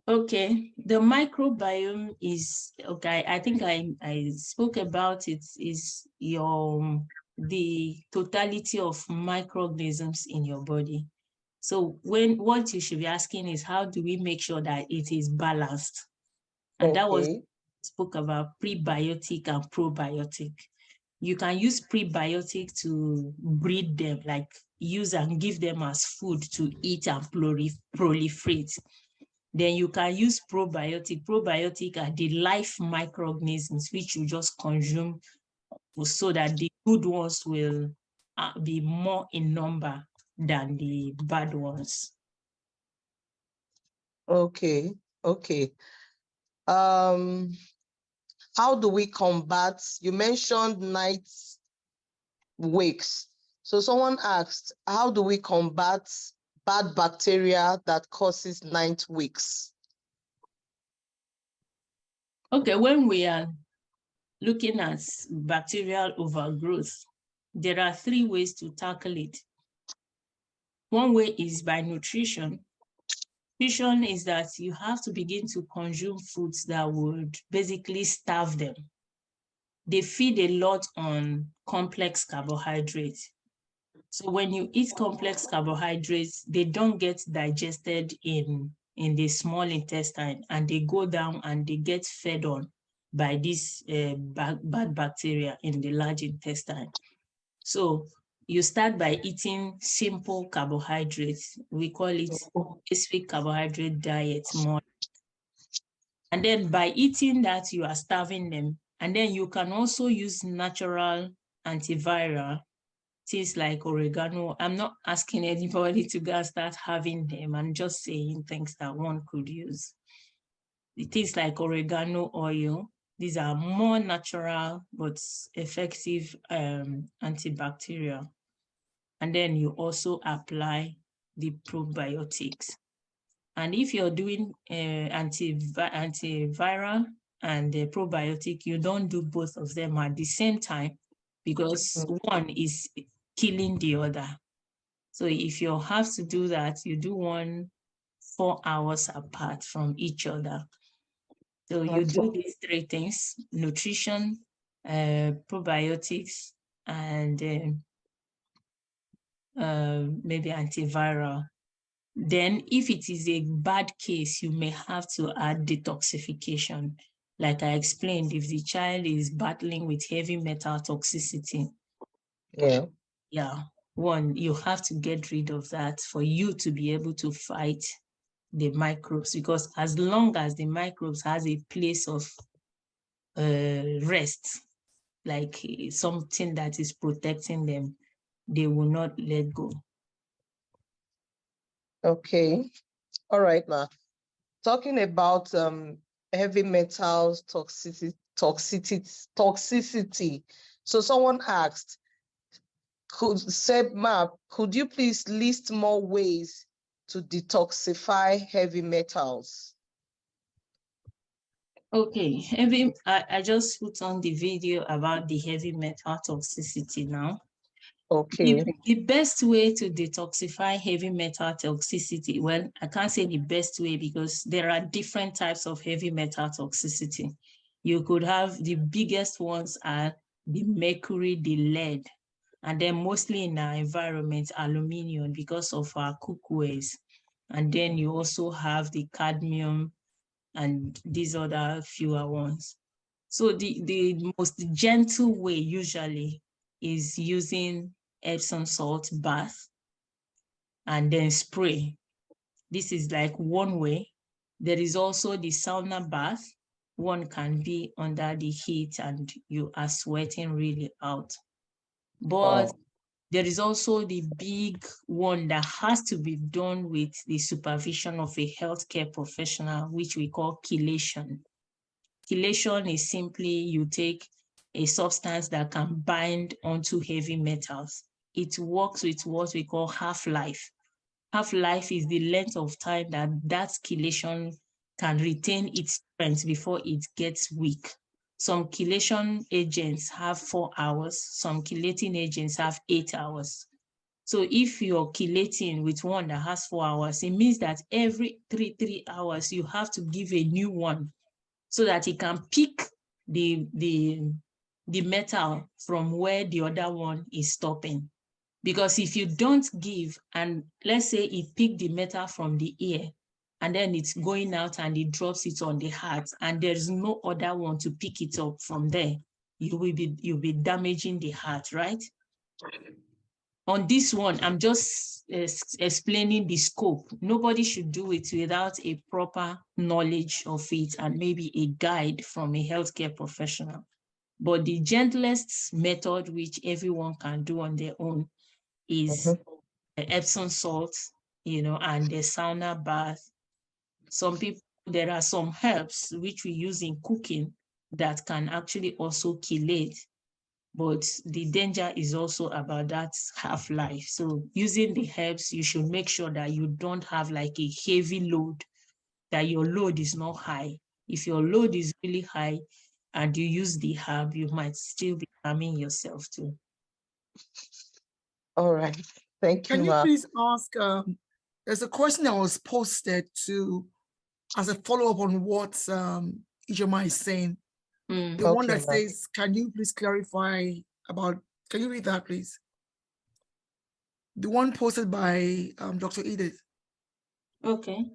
Okay, the microbiome is, okay, I think I spoke about it, is the totality of microorganisms in your body. So what you should be asking is, how do we make sure that it is balanced? And that was spoke about prebiotic and probiotic. You can use prebiotic to breed them, like use and give them as food to eat and proliferate. Then you can use probiotic. Probiotic are the life microorganisms which you just consume so that the good ones will be more in number than the bad ones. Okay, okay. How do we combat, you mentioned night wakes. So someone asked, how do we combat bad bacteria that causes night wakes? Okay, when we are looking at bacterial overgrowth, there are 3 ways to tackle it. One way is by nutrition. Nutrition is that you have to begin to consume foods that would basically starve them. They feed a lot on complex carbohydrates. So when you eat complex carbohydrates, they don't get digested in the small intestine, and they go down and they get fed on by this bad bacteria in the large intestine. So you start by eating simple carbohydrates. We call it specific carbohydrate diet more. And then by eating that, you are starving them. And then you can also use natural antiviral, things like oregano. I'm not asking anybody to go and start having them. I'm just saying things that one could use. Things like oregano oil. These are more natural but effective antibacterial. And then you also apply the probiotics. And if you're doing antiviral and the probiotic, you don't do both of them at the same time, because one is killing the other. So if you have to do that, you do one 4 hours apart from each other. So you do these 3 things: nutrition, probiotics, and maybe antiviral. Then if it is a bad case, you may have to add detoxification. Like I explained, if the child is battling with heavy metal toxicity, one, you have to get rid of that for you to be able to fight the microbes, because as long as the microbes has a place of rest, like something that is protecting them, they will not let go. Okay. All right, ma. Talking about heavy metals toxicity. So someone asked, could you please list more ways to detoxify heavy metals? Okay, I just put on the video about the heavy metal toxicity now. Okay. The best way to detoxify heavy metal toxicity, well, I can't say the best way because there are different types of heavy metal toxicity. You could have, the biggest ones are the mercury, the lead, and then mostly in our environment, aluminum because of our cookwares. And then you also have the cadmium and these other fewer ones. So the most gentle way usually is using Epsom salt bath and then spray. This is like one way. There is also the sauna bath. One can be under the heat and you are sweating really out. But there is also the big one that has to be done with the supervision of a healthcare professional, which we call chelation. Chelation is simply you take a substance that can bind onto heavy metals. It works with what we call half-life. Half-life is the length of time that chelation can retain its strength before it gets weak. Some chelation agents have 4 hours, some chelating agents have 8 hours. So if you're chelating with one that has 4 hours, it means that every 3 hours, you have to give a new one so that it can pick the metal from where the other one is stopping. Because if you don't give, and let's say it picked the metal from the ear, and then it's going out and it drops it on the heart, and there's no other one to pick it up from there, you'll be damaging the heart, right? On this one, I'm just explaining the scope. Nobody should do it without a proper knowledge of it and maybe a guide from a healthcare professional. But the gentlest method, which everyone can do on their own, is Epsom salt, and the sauna bath. There are some herbs which we use in cooking that can actually also chelate. But the danger is also about that half-life. So using the herbs, you should make sure that you don't have like a heavy load, that your load is not high. If your load is really high, and you use the herb, you might still be harming yourself too. All right. Thank you, Can you Ma. please ask, there's a question that was posted as a follow-up on what Ijeoma is saying. Mm. The one Okay, that Ma. says, can you please clarify about, can you read that, please? The one posted by Dr. Edith. Okay.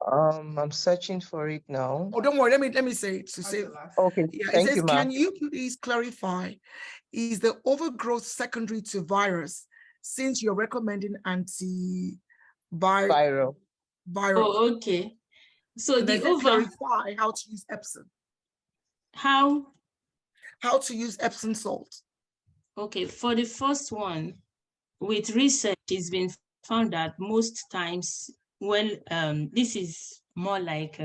I'm searching for it now. Oh, don't worry, let me say it to say, Okay, yeah, it thank says, you, Ma. can you please clarify, is the overgrowth secondary to virus, since you're recommending antiviral? Viral. Oh, okay. So And then the it says over, clarify how to use Epsom, how? how to use Epsom salt. Okay, for the first one, with research, it's been found that most times when this is more like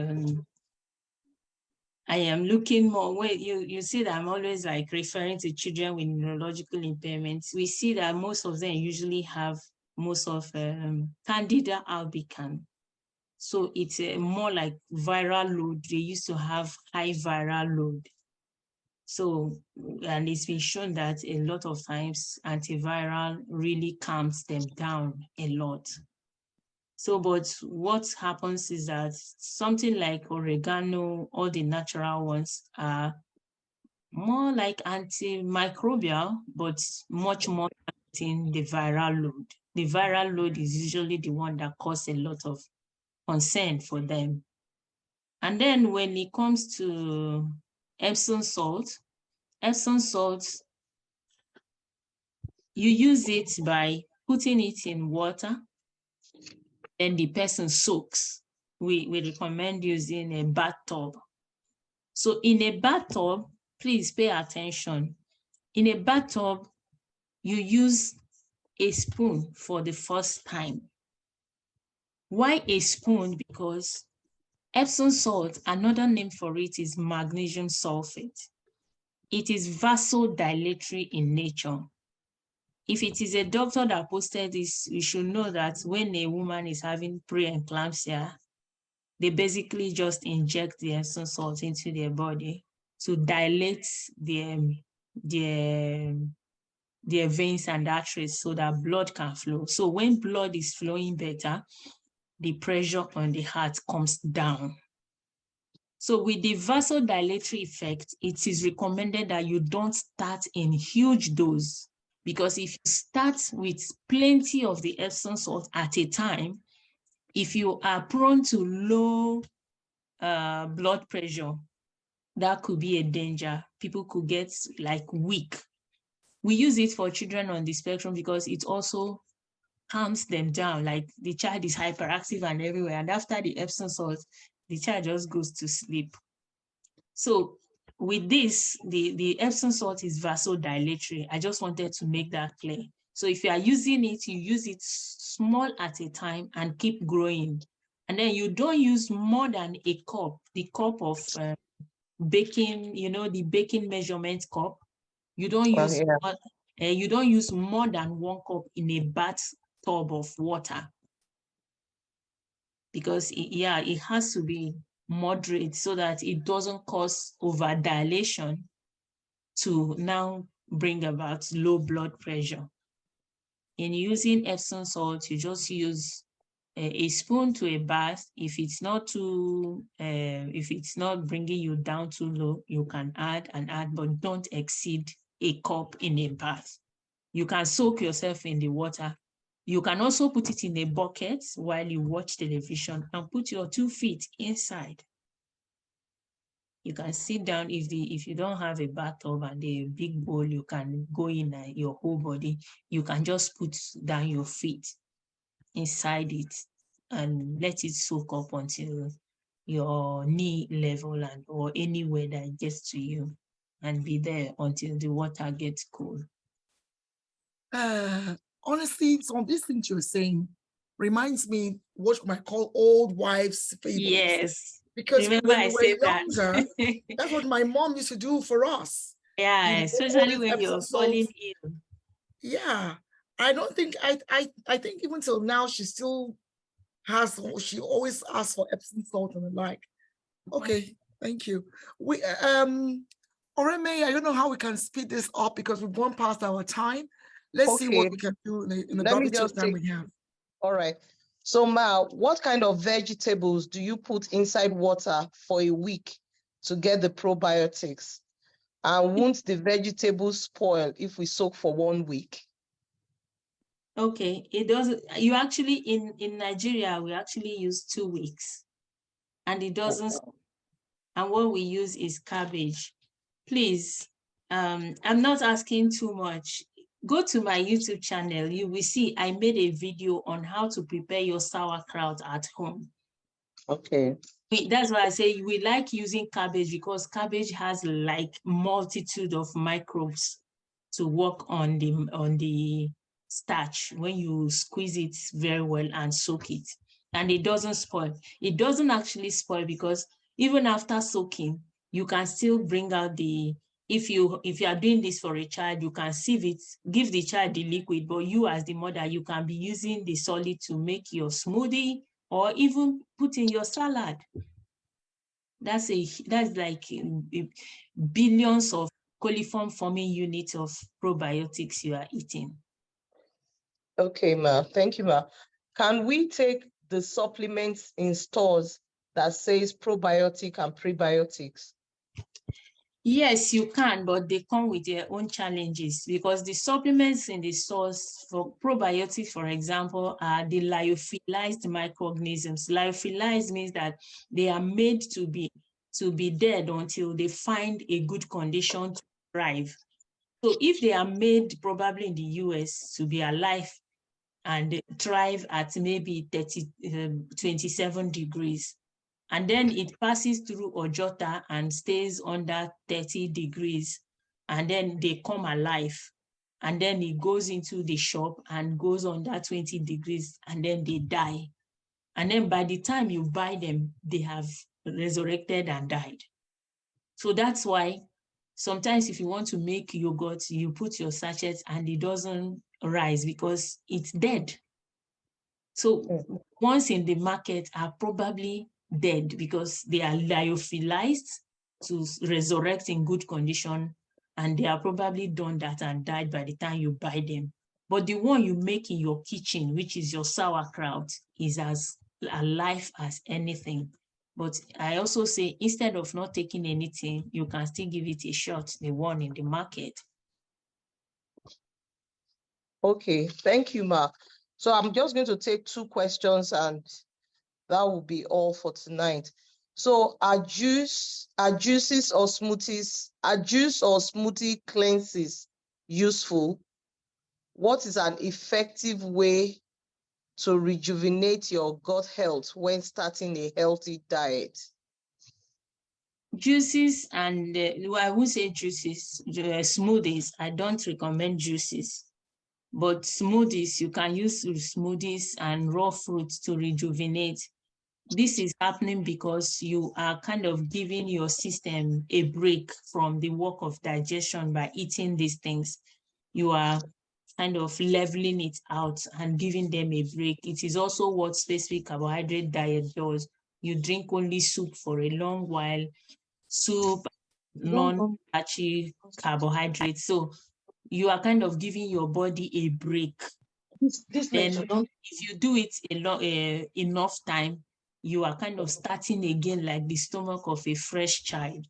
I am looking more when you see that I'm always like referring to children with neurological impairments. We see that most of them usually have most of Candida albicans. So it's more like viral load. They used to have high viral load. So, and it's been shown that a lot of times antiviral really calms them down a lot. So, but what happens is that something like oregano, all the natural ones are more like antimicrobial, but much more in the viral load. The viral load is usually the one that causes a lot of concern for them. And then when it comes to Epsom salt, you use it by putting it in water, then the person soaks. We recommend using a bathtub. So in a bathtub, please pay attention. In a bathtub, you use a spoon for the first time. Why a spoon? Because Epsom salt, another name for it is magnesium sulfate. It is vasodilatory in nature. If it is a doctor that posted this, you should know that when a woman is having preeclampsia, they basically just inject the Epsom salt into their body to dilate their veins and arteries so that blood can flow. So when blood is flowing better, the pressure on the heart comes down. So with the vasodilatory effect, it is recommended that you don't start in huge dose, because if you start with plenty of the Epsom salt at a time, if you are prone to low blood pressure, that could be a danger. People could get like weak. We use it for children on the spectrum because it also calms them down. Like the child is hyperactive and everywhere, and after the Epsom salt, the child just goes to sleep. So with this, the Epsom salt is vasodilatory. I just wanted to make that clear. So if you are using it, you use it small at a time and keep growing. And then you don't use more than a cup, the cup of baking, the baking measurement cup. You don't use you don't use more than 1 cup in a bathtub of water, because it has to be moderate so that it doesn't cause overdilation to now bring about low blood pressure. In using Epsom salt, you just use a spoon to a bath. If it's not bringing you down too low, you can add, but don't exceed a cup in a bath. You can soak yourself in the water. You can also put it in a bucket while you watch television and put your 2 feet inside. You can sit down. If you don't have a bathtub and a big bowl, you can go in your whole body. You can just put down your feet inside it and let it soak up until your knee level or anywhere that it gets to you, and be there until the water gets cold. Honestly, some of these things you're saying reminds me what you might call old wives' fables. Yes. Because Remember when I we were said younger, that. that's what my mom used to do for us. Yeah, All especially these when Epsom you're salts. falling ill. Yeah, I don't think I think even till now she still has. She always asks for Epsom salt and the like. Okay, thank you. Oreme, I don't know how we can speed this up because we've gone past our time. Let's see what Okay. we can do in the Let me garbage of just time take- we have. All right. So Ma, what kind of vegetables do you put inside water for a week to get the probiotics? And won't the vegetables spoil if we soak for 1 week? Okay, it doesn't. You actually in Nigeria we actually use 2 weeks, and it doesn't. And what we use is cabbage. Please, I'm not asking too much. Go to my YouTube channel. You will see I made a video on how to prepare your sauerkraut at home. Okay. That's why I say we like using cabbage, because cabbage has like multitude of microbes to work on the starch when you squeeze it very well and soak it, and it doesn't spoil. It doesn't actually spoil because even after soaking, you can still bring out the, if you are doing this for a child, you can sieve it, give the child the liquid, but you as the mother, you can be using the solid to make your smoothie or even put in your salad. That's like billions of coliform forming units of probiotics you are eating. Okay, Ma. Thank you, Ma. Can we take the supplements in stores that says probiotic and prebiotics? Yes, you can, but they come with their own challenges, because the supplements in the stores for probiotics, for example, are the lyophilized microorganisms. Lyophilized means that they are made to be dead until they find a good condition to thrive. So if they are made probably in the US to be alive and thrive at maybe 27 degrees, and then it passes through Ojota and stays under 30 degrees, and then they come alive, and then it goes into the shop and goes under 20 degrees, and then they die. And then by the time you buy them, they have resurrected and died. So that's why sometimes if you want to make yogurt, you put your sachets and it doesn't rise because it's dead. So ones in the market are probably dead because they are lyophilized to resurrect in good condition, and they are probably done that and died by the time you buy them. But the one you make in your kitchen, which is your sauerkraut, is as alive as anything. But I also say, instead of not taking anything, you can still give it a shot, the one in the market. Okay, thank you, Ma. So I'm just going to take 2 questions and that will be all for tonight. So are juices or smoothies, are juice or smoothie cleanses useful? What is an effective way to rejuvenate your gut health when starting a healthy diet? Juices and, well, I won't say juices, smoothies. I don't recommend juices. But smoothies, you can use smoothies and raw fruits to rejuvenate. This is happening because you are kind of giving your system a break from the work of digestion by eating these things. You are kind of leveling it out and giving them a break. It is also what specific carbohydrate diet does. You drink only soup for a long while, soup, non-starchy carbohydrates. So you are kind of giving your body a break. Then if you do it enough time, you are kind of starting again like the stomach of a fresh child.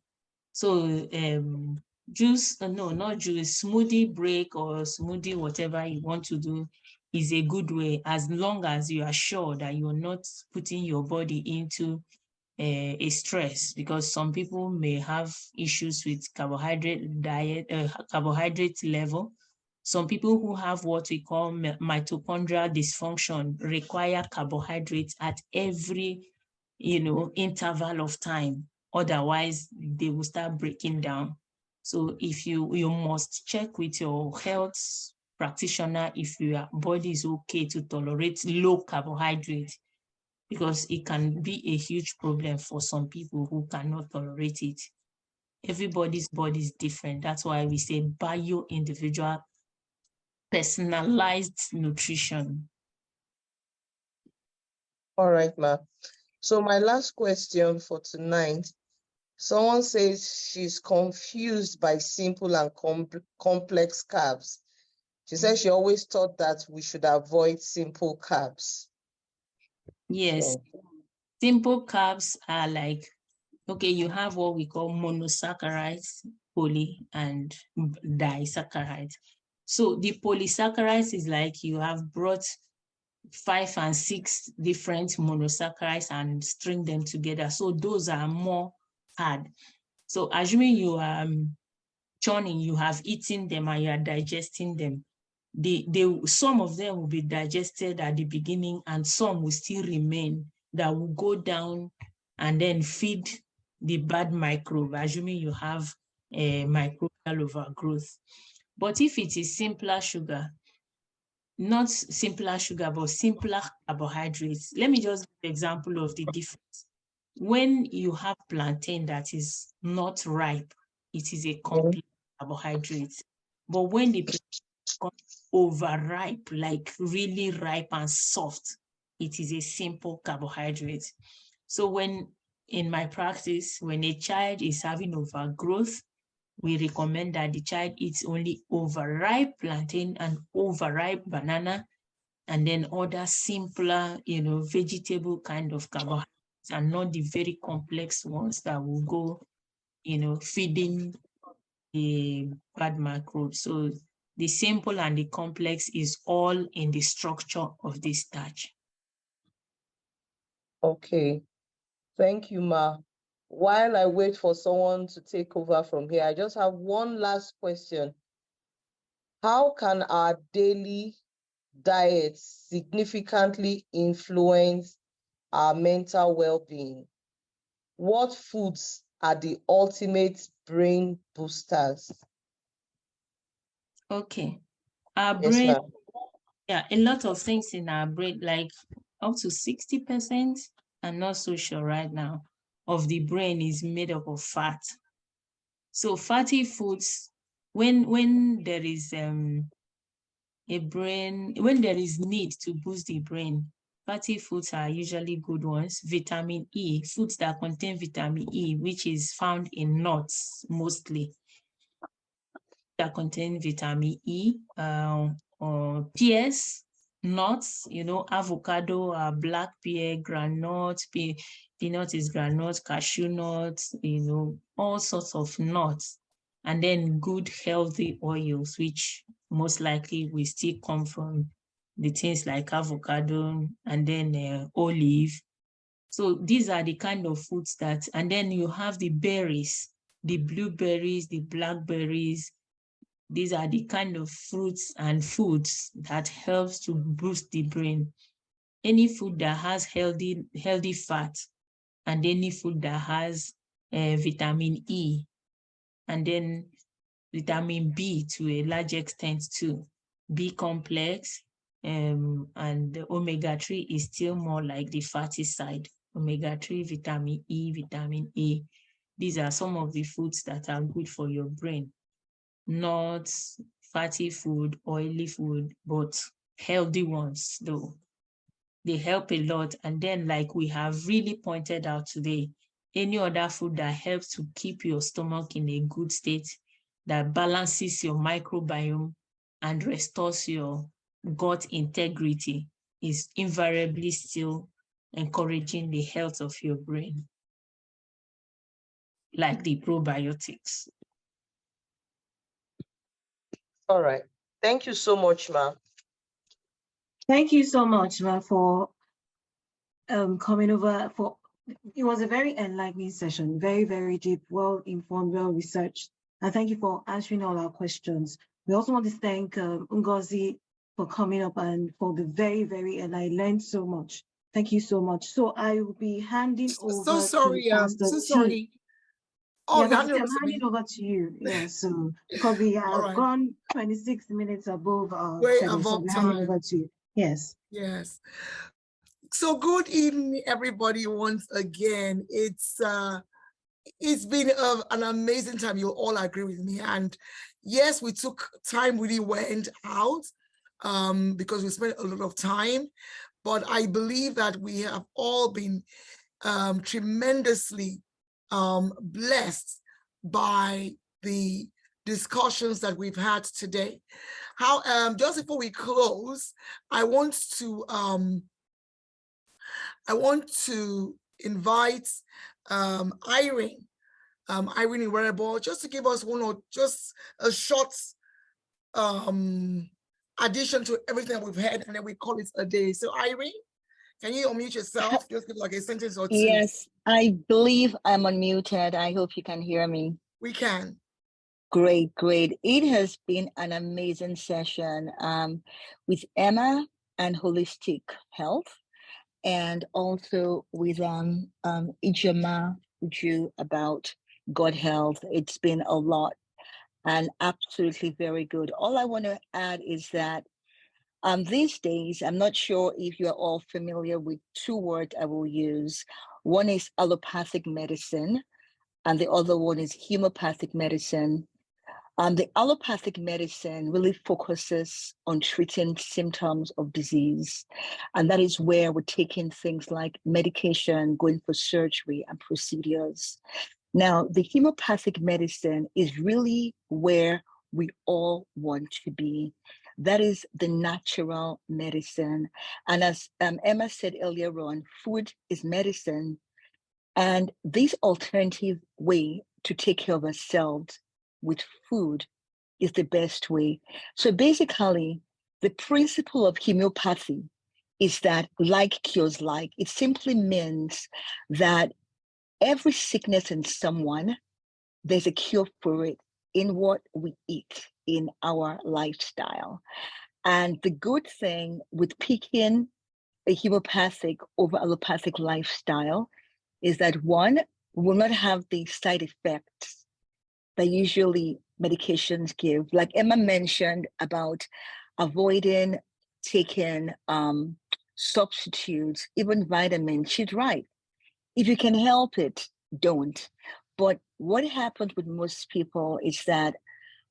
So juice, no, not juice, smoothie break or smoothie, whatever you want to do, is a good way, as long as you are sure that you're not putting your body into a stress, because some people may have issues with carbohydrate diet, carbohydrate level. Some people who have what we call mitochondrial dysfunction require carbohydrates at every, interval of time. Otherwise, they will start breaking down. So if you must check with your health practitioner if your body is okay to tolerate low carbohydrate, because it can be a huge problem for some people who cannot tolerate it. Everybody's body is different. That's why we say bio-individual, personalized nutrition. All right, Ma. So my last question for tonight Someone says she's confused by simple and complex carbs. She says she always thought that we should avoid simple carbs. Yes, So, simple carbs are like, okay, you have what we call monosaccharides, poly and disaccharides. So the polysaccharides is like you have brought 5 and 6 different monosaccharides and string them together. So those are more hard. So assuming you are churning, you have eaten them and you are digesting them. Some of them will be digested at the beginning and some will still remain that will go down and then feed the bad microbe, assuming you have a microbial overgrowth. But if it is simpler sugar, not simpler sugar, but simpler carbohydrates. Let me just give an example of the difference. When you have plantain that is not ripe, it is a complex carbohydrate. But when the plantain overripe, like really ripe and soft, it is a simple carbohydrate. So when in my practice, when a child is having overgrowth, we recommend that the child eats only overripe plantain and overripe banana, and then other simpler, vegetable kind of carbohydrates, and not the very complex ones that will go, feeding the bad microbes. So the simple and the complex is all in the structure of this starch. okay. Thank you, Ma. While I wait for someone to take over from here, I just have one last question. How can our daily diet significantly influence our mental well-being? What foods are the ultimate brain boosters? Okay. Our Yes, brain, ma'am. yeah, a lot of things in our brain, like up to 60%, I'm not so sure right now, of the brain is made up of fat. So fatty foods, when there is when there is need to boost the brain, fatty foods are usually good ones. Vitamin E, foods that contain vitamin E, which is found in nuts mostly, that contain vitamin E, or pears, nuts, avocado, black pear, groundnut, peanut is groundnut, cashew nuts, all sorts of nuts. And then good healthy oils, which most likely will still come from the things like avocado and then olive. So these are the kind of foods that, and then you have the berries, the blueberries, the blackberries. These are the kind of fruits and foods that helps to boost the brain. Any food that has healthy fat, and any food that has vitamin E, and then vitamin B to a large extent too. B complex, and the omega-3 is still more like the fatty side. Omega-3, vitamin E, vitamin A. These are some of the foods that are good for your brain. Not fatty food, oily food, but healthy ones though. They help a lot. And then, like we have really pointed out today, any other food that helps to keep your stomach in a good state, that balances your microbiome and restores your gut integrity, is invariably still encouraging the health of your brain, like the probiotics. All right. Thank you so much, ma'am. Thank you so much, Ma, for coming over. It was a very enlightening session, very, very deep, well-informed, well-researched. And thank you for answering all our questions. We also want to thank Ngozi for coming up and for the very, and I learned so much. Thank you so much. So I will be handing over So sorry, to Pastor so T. sorry. Oh, Yes, I'm I'm handing over to you. Yes, so because we have gone 26 minutes above our way schedule, so above we're handing time. over to you. Yes. Yes. So good evening, everybody. Once again, it's been an amazing time. You'll all agree with me. And yes, we took time, really went out because we spent a lot of time. But I believe that we have all been tremendously blessed by the discussions that we've had today. Just before we close, I want to invite Irene Iwerebor, just to give us just a short addition to everything that we've had, and then we call it a day. So Irene, can you unmute yourself? Just give like a sentence or two. Yes, I believe I'm unmuted. I hope you can hear me. We can. Great, great. It has been an amazing session with Emma and Holistic Health, and also with Ijeoma Ugwu about God Health. It's been a lot and absolutely very good. All I want to add is that these days, I'm not sure if you're all familiar with two words I will use. One is allopathic medicine, and the other one is homeopathic medicine. The allopathic medicine really focuses on treating symptoms of disease. And that is where we're taking things like medication, going for surgery and procedures. Now, the homeopathic medicine is really where we all want to be. That is the natural medicine. And as Emma said earlier on, food is medicine. And this alternative way to take care of ourselves with food is the best way. So basically, the principle of homeopathy is that like cures like. It simply means that every sickness in someone, there's a cure for it in what we eat, in our lifestyle. And the good thing with picking a homeopathic over allopathic lifestyle is that one, we will not have the side effects that usually medications give. Like Emma mentioned about avoiding taking substitutes, even vitamins. She's right. If you can help it, don't. But what happens with most people is that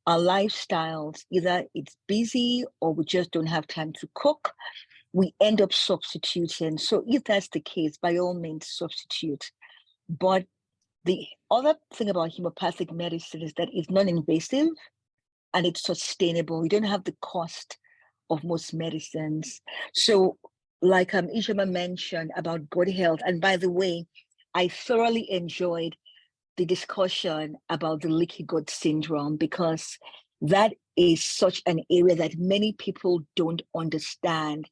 our lifestyles, either it's busy or we just don't have time to cook, we end up substituting. So if that's the case, by all means, substitute. But the other thing about homeopathic medicine is that it's non-invasive and it's sustainable. You don't have the cost of most medicines. So like Ijeoma mentioned about good health, and by the way, I thoroughly enjoyed the discussion about the leaky gut syndrome, because that is such an area that many people don't understand.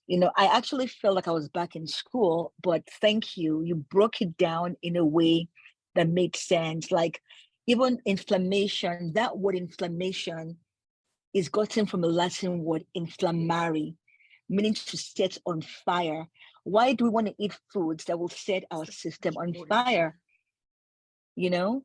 You know, I actually felt like I was back in school, but thank you. You broke it down in a way that made sense. Like even inflammation, that word inflammation is gotten from a Latin word inflammare, meaning to set on fire. Why do we want to eat foods that will set our system on fire? You know,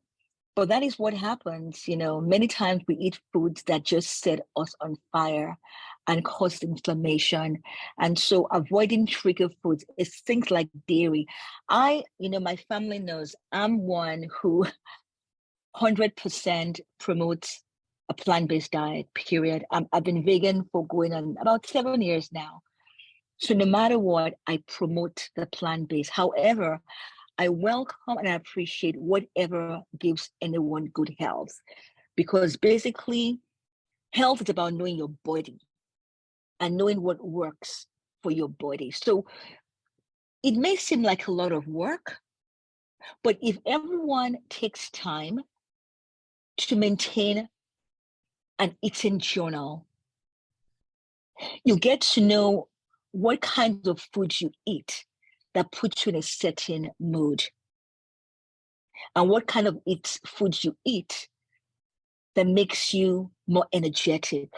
but that is what happens. You know, many times we eat foods that just set us on fire and cause inflammation. And so avoiding trigger foods is things like dairy. My family knows I'm one who 100% promotes a plant-based diet, period. I've been vegan for going on about 7 years now. So no matter what, I promote the plant-based. However, I welcome and I appreciate whatever gives anyone good health, because basically health is about knowing your body and knowing what works for your body. So it may seem like a lot of work, but if everyone takes time to maintain an eating journal, you get to know what kinds of food you eat that puts you in a certain mood, and what kind of food you eat that makes you more energetic.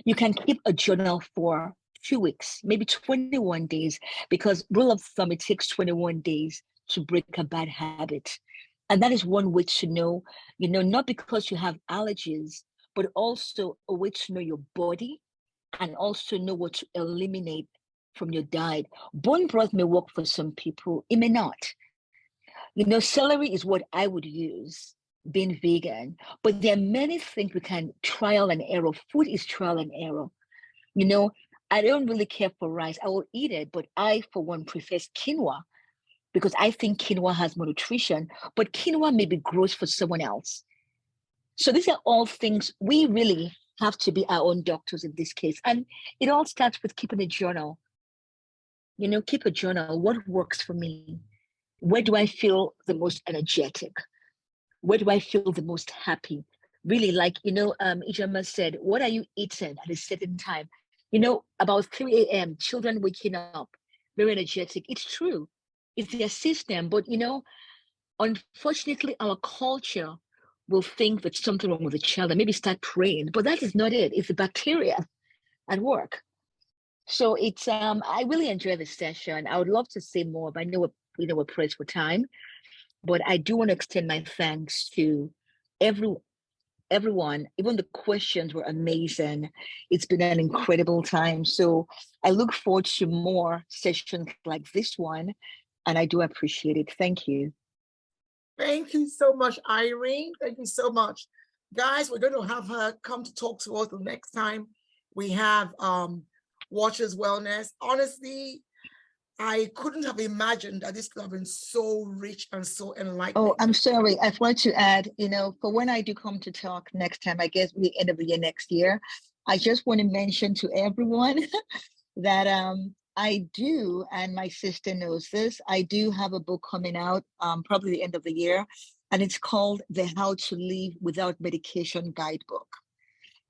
You can keep a journal for 2 weeks, maybe 21 days, because rule of thumb, it takes 21 days to break a bad habit. And that is one way to know, not because you have allergies, but also a way to know your body and also know what to eliminate from your diet. Bone broth may work for some people, it may not. Celery is what I would use being vegan, but there are many things we can trial and error. Food is trial and error. I don't really care for rice. I will eat it, but I, for one, prefer quinoa because I think quinoa has more nutrition, but quinoa maybe grows for someone else. So these are all things we really have to be our own doctors in this case. And it all starts with keeping a journal. You know, keep a journal. What works for me? Where do I feel the most energetic? Where do I feel the most happy? Really, like, Ijeoma said, what are you eating at a certain time? About 3 a.m., children waking up, very energetic. It's true. It's their system. But, unfortunately, our culture will think that something wrong with the child and maybe start praying. But that is not it. It's the bacteria at work. So it's I really enjoy this session. I would love to say more, but I know we're pressed for time. But I do want to extend my thanks to everyone. Even the questions were amazing. It's been an incredible time. So I look forward to more sessions like this one, and I do appreciate it. Thank you. Thank you so much, Irene. Thank you so much. Guys, we're going to have her come to talk to us the next time we have Watchers Wellness. Honestly, I couldn't have imagined that this could have been so rich and so enlightening. Oh, I'm sorry. I forgot to add, for when I do come to talk next time, I guess the end of the year next year, I just want to mention to everyone that I do, and my sister knows this, I do have a book coming out probably the end of the year, and it's called The How to Live Without Medication Guidebook.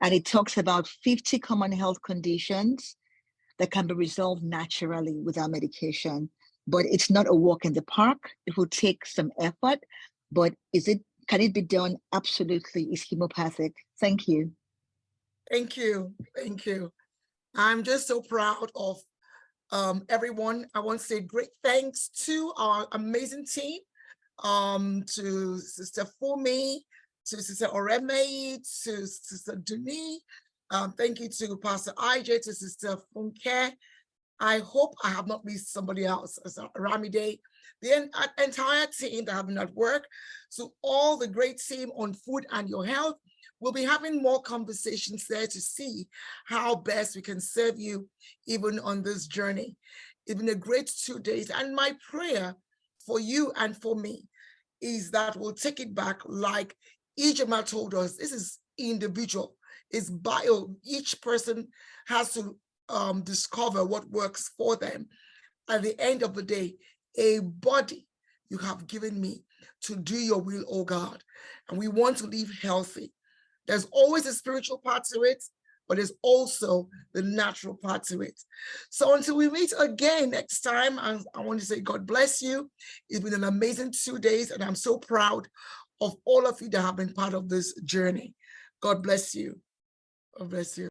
And it talks about 50 common health conditions that can be resolved naturally without medication. But it's not a walk in the park. It will take some effort, but can it be done? Absolutely. It's homeopathic. Thank you. Thank you. Thank you. I'm just so proud of everyone. I want to say great thanks to our amazing team, to Sister Fumi, to Sister Oreme, to Sister Duni. Thank you to Pastor IJ, to Sister Funke. I hope I have not missed somebody else, as Ramide, the entire team that have been at work. So all the great team on food and your health. We'll be having more conversations there to see how best we can serve you even on this journey. It's been a great 2 days. And my prayer for you and for me is that we'll take it back like Ijeoma told us. This is individual. It's bio. Each person has to discover what works for them. At the end of the day, a body you have given me to do your will, oh God. And we want to live healthy. There's always a spiritual part to it, but there's also the natural part to it. So until we meet again next time, I want to say God bless you. It's been an amazing 2 days, and I'm so proud of all of you that have been part of this journey. God bless you. God bless you.